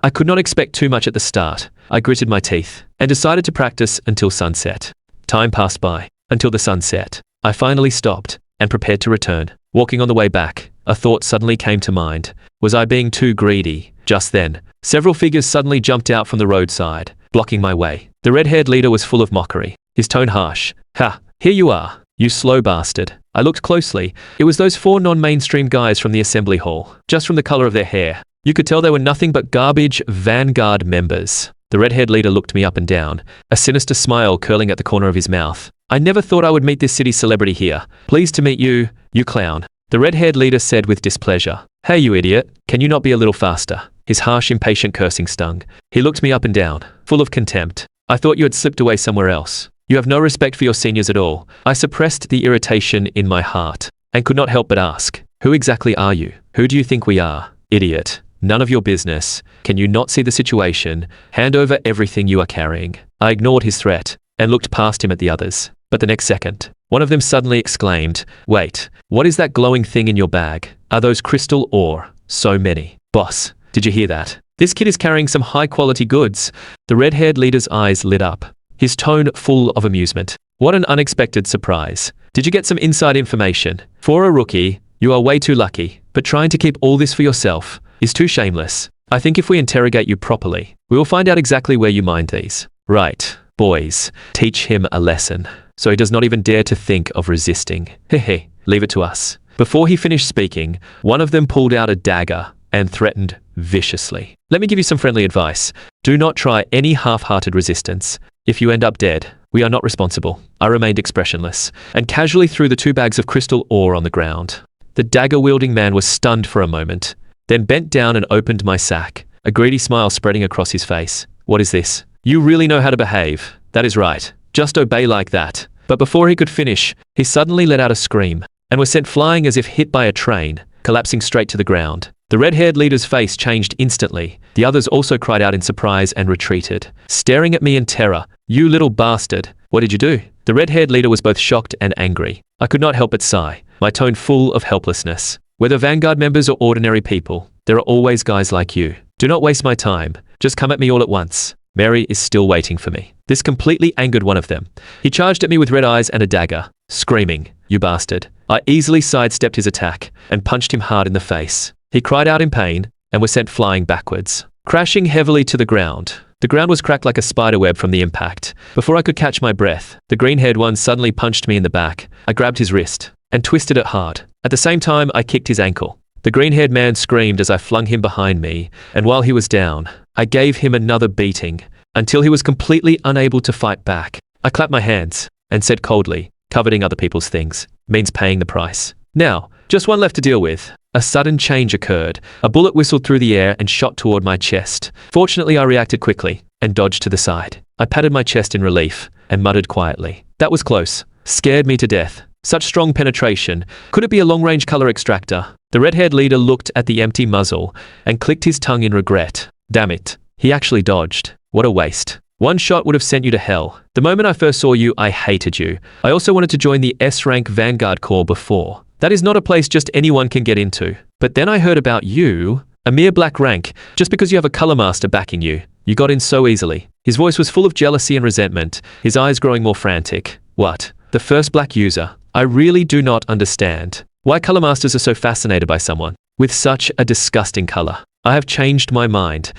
[SPEAKER 1] I could not expect too much at the start. I gritted my teeth and decided to practice until sunset. Time passed by until the sun set. I finally stopped and prepared to return. Walking on the way back, a thought suddenly came to mind. Was I being too greedy? Just then, several figures suddenly jumped out from the roadside, blocking my way. The red-haired leader was full of mockery, his tone harsh. Ha, here you are, you slow bastard. I looked closely. It was those 4 non-mainstream guys from the assembly hall. Just from the color of their hair, you could tell they were nothing but garbage Vanguard members. The red-haired leader looked me up and down, a sinister smile curling at the corner of his mouth. I never thought I would meet this city's celebrity here. Pleased to meet you, you clown. The red-haired leader said with displeasure. Hey, you idiot, can you not be a little faster? His harsh, impatient cursing stung. He looked me up and down, full of contempt. I thought you had slipped away somewhere else. You have no respect for your seniors at all. I suppressed the irritation in my heart and could not help but ask, who exactly are you? Who do you think we are? Idiot. None of your business. Can you not see the situation? Hand over everything you are carrying. I ignored his threat and looked past him at the others. But the next second, one of them suddenly exclaimed, wait, what is that glowing thing in your bag? Are those crystal ore? So many. Boss, did you hear that? This kid is carrying some high-quality goods. The red-haired leader's eyes lit up, his tone full of amusement. What an unexpected surprise. Did you get some inside information? For a rookie, you are way too lucky, but trying to keep all this for yourself is too shameless. I think if we interrogate you properly, we will find out exactly where you mined these. Right, boys, teach him a lesson, so he does not even dare to think of resisting. Hehe, leave it to us. Before he finished speaking, one of them pulled out a dagger and threatened viciously. Let me give you some friendly advice. Do not try any half-hearted resistance. If you end up dead, we are not responsible. I remained expressionless and casually threw the 2 bags of crystal ore on the ground. The dagger-wielding man was stunned for a moment, then bent down and opened my sack, a greedy smile spreading across his face. What is this? You really know how to behave. That is right. Just obey like that. But before he could finish, he suddenly let out a scream and was sent flying as if hit by a train, collapsing straight to the ground. The red-haired leader's face changed instantly. The others also cried out in surprise and retreated, staring at me in terror. You little bastard. What did you do? The red-haired leader was both shocked and angry. I could not help but sigh, my tone full of helplessness. Whether Vanguard members or ordinary people, there are always guys like you. Do not waste my time. Just come at me all at once. Mary is still waiting for me. This completely angered one of them. He charged at me with red eyes and a dagger, screaming, you bastard. I easily sidestepped his attack and punched him hard in the face. He cried out in pain and was sent flying backwards, crashing heavily to the ground. The ground was cracked like a spiderweb from the impact. Before I could catch my breath, the green-haired one suddenly punched me in the back. I grabbed his wrist and twisted it hard. At the same time, I kicked his ankle. The green-haired man screamed as I flung him behind me, and while he was down, I gave him another beating until he was completely unable to fight back. I clapped my hands and said coldly, coveting other people's things means paying the price. Now, just one left to deal with. A sudden change occurred. A bullet whistled through the air and shot toward my chest. Fortunately, I reacted quickly and dodged to the side. I patted my chest in relief and muttered quietly. That was close. Scared me to death. Such strong penetration. Could it be a long-range color extractor? The red-haired leader looked at the empty muzzle and clicked his tongue in regret. Damn it. He actually dodged. What a waste. One shot would have sent you to hell. The moment I first saw you, I hated you. I also wanted to join the S-rank Vanguard Corps before. That is not a place just anyone can get into. But then I heard about you, a mere black rank, just because you have a color master backing you. You got in so easily. His voice was full of jealousy and resentment, his eyes growing more frantic. What? The first black user? I really do not understand why color masters are so fascinated by someone with such a disgusting color. I have changed my mind.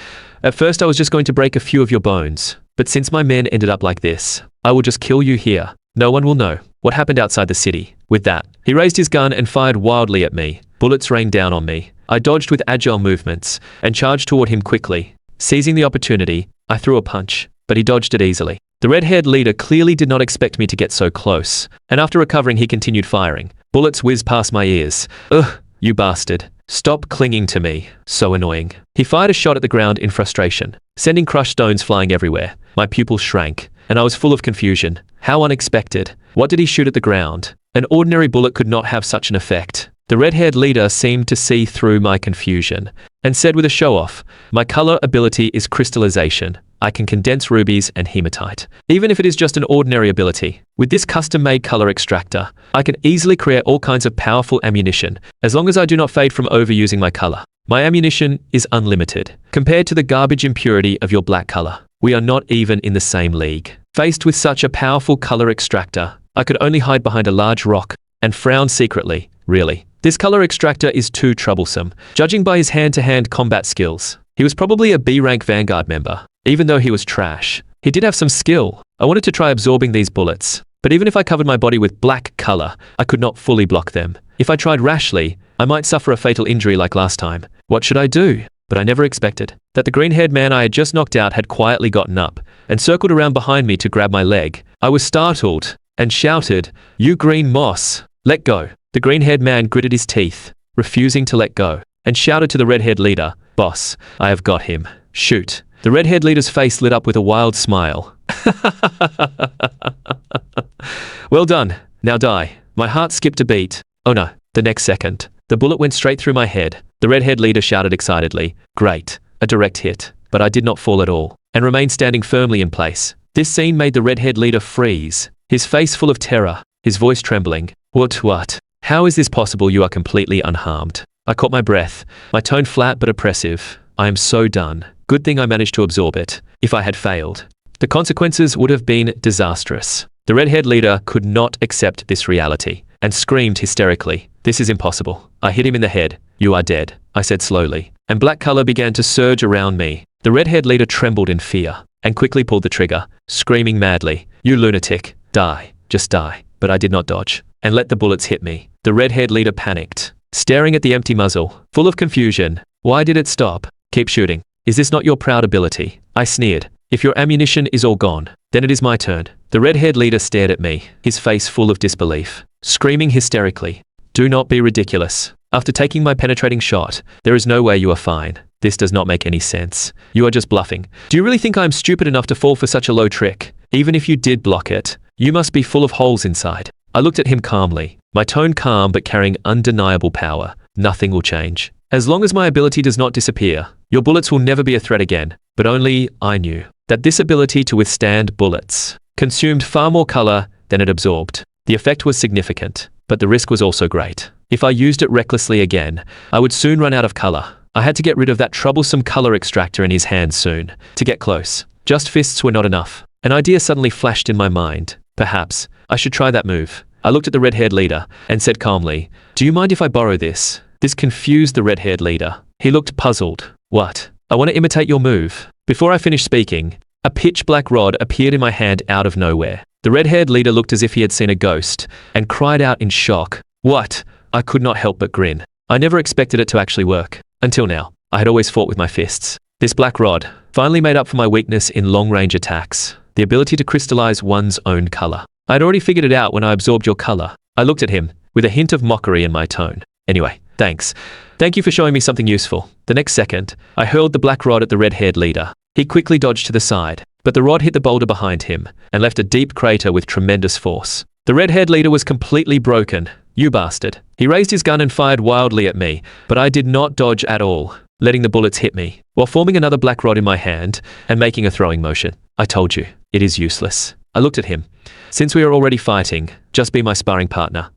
[SPEAKER 1] At first I was just going to break a few of your bones, but since my men ended up like this, I will just kill you here. No one will know what happened outside the city. With that, he raised his gun and fired wildly at me. Bullets rained down on me. I dodged with agile movements and charged toward him quickly. Seizing the opportunity, I threw a punch, but he dodged it easily. The red-haired leader clearly did not expect me to get so close, and after recovering he continued firing. Bullets whizzed past my ears. Ugh, you bastard. Stop clinging to me. So annoying. He fired a shot at the ground in frustration, sending crushed stones flying everywhere. My pupils shrank, and I was full of confusion. How unexpected. What did he shoot at the ground? An ordinary bullet could not have such an effect. The red-haired leader seemed to see through my confusion and said with a show-off, my color ability is crystallization. I can condense rubies and hematite, even if it is just an ordinary ability. With this custom-made color extractor, I can easily create all kinds of powerful ammunition, as long as I do not fade from overusing my color. My ammunition is unlimited, compared to the garbage impurity of your black color. We are not even in the same league. Faced with such a powerful color extractor, I could only hide behind a large rock and frown secretly. Really. This color extractor is too troublesome, judging by his hand-to-hand combat skills. He was probably a B-rank Vanguard member. Even though he was trash, he did have some skill. I wanted to try absorbing these bullets, But even if I covered my body with black color, I could not fully block them. If I tried rashly, I might suffer a fatal injury like last time. What should I do? But I never expected that the green-haired man I had just knocked out had quietly gotten up and circled around behind me to grab my leg. I was startled and shouted, "You green moss, let go." The green-haired man gritted his teeth, refusing to let go, and shouted to the red-haired leader, "Boss, I have got him. Shoot." The red-haired leader's face lit up with a wild smile. Well done. Now die. My heart skipped a beat. Oh no. The next second, the bullet went straight through my head. The red-haired leader shouted excitedly, "Great. A direct hit." But I did not fall at all, and remained standing firmly in place. This scene made the red-haired leader freeze, his face full of terror, his voice trembling. What? How is this possible? You are completely unharmed." I caught my breath, my tone flat but oppressive. I am so done. Good thing I managed to absorb it. If I had failed, the consequences would have been disastrous. The red-haired leader could not accept this reality, and screamed hysterically, "This is impossible." I hit him in the head. "You are dead," I said slowly, and black color began to surge around me. The red-haired leader trembled in fear, and quickly pulled the trigger, screaming madly, "You lunatic, die, just die." But I did not dodge, and let the bullets hit me. The red-haired leader panicked, staring at the empty muzzle, full of confusion. Why did it stop? "Keep shooting. Is this not your proud ability?" I sneered. "If your ammunition is all gone, then it is my turn." The red-haired leader stared at me, his face full of disbelief, screaming hysterically, "Do not be ridiculous. After taking my penetrating shot, there is no way you are fine. This does not make any sense. You are just bluffing. Do you really think I am stupid enough to fall for such a low trick? Even if you did block it, you must be full of holes inside." I looked at him calmly, my tone calm but carrying undeniable power. "Nothing will change. As long as my ability does not disappear, your bullets will never be a threat again." But only I knew that this ability to withstand bullets consumed far more color than it absorbed. The effect was significant, but the risk was also great. If I used it recklessly again, I would soon run out of color. I had to get rid of that troublesome color extractor in his hands soon. To get close, just fists were not enough. An idea suddenly flashed in my mind. Perhaps I should try that move. I looked at the red-haired leader and said calmly, "Do you mind if I borrow this?" This confused the red-haired leader. He looked puzzled. "What?" "I want to imitate your move." Before I finished speaking, a pitch-black rod appeared in my hand out of nowhere. The red-haired leader looked as if he had seen a ghost and cried out in shock. "What?" I could not help but grin. I never expected it to actually work. Until now, I had always fought with my fists. This black rod finally made up for my weakness in long-range attacks, the ability to crystallize one's own color. I had already figured it out when I absorbed your color. I looked at him, with a hint of mockery in my tone. "Anyway, thanks. Thank you for showing me something useful." The next second, I hurled the black rod at the red-haired leader. He quickly dodged to the side, but the rod hit the boulder behind him and left a deep crater with tremendous force. The red-haired leader was completely broken. "You bastard." He raised his gun and fired wildly at me, but I did not dodge at all, letting the bullets hit me, while forming another black rod in my hand and making a throwing motion. "I told you, it is useless." I looked at him. "Since we are already fighting, just be my sparring partner."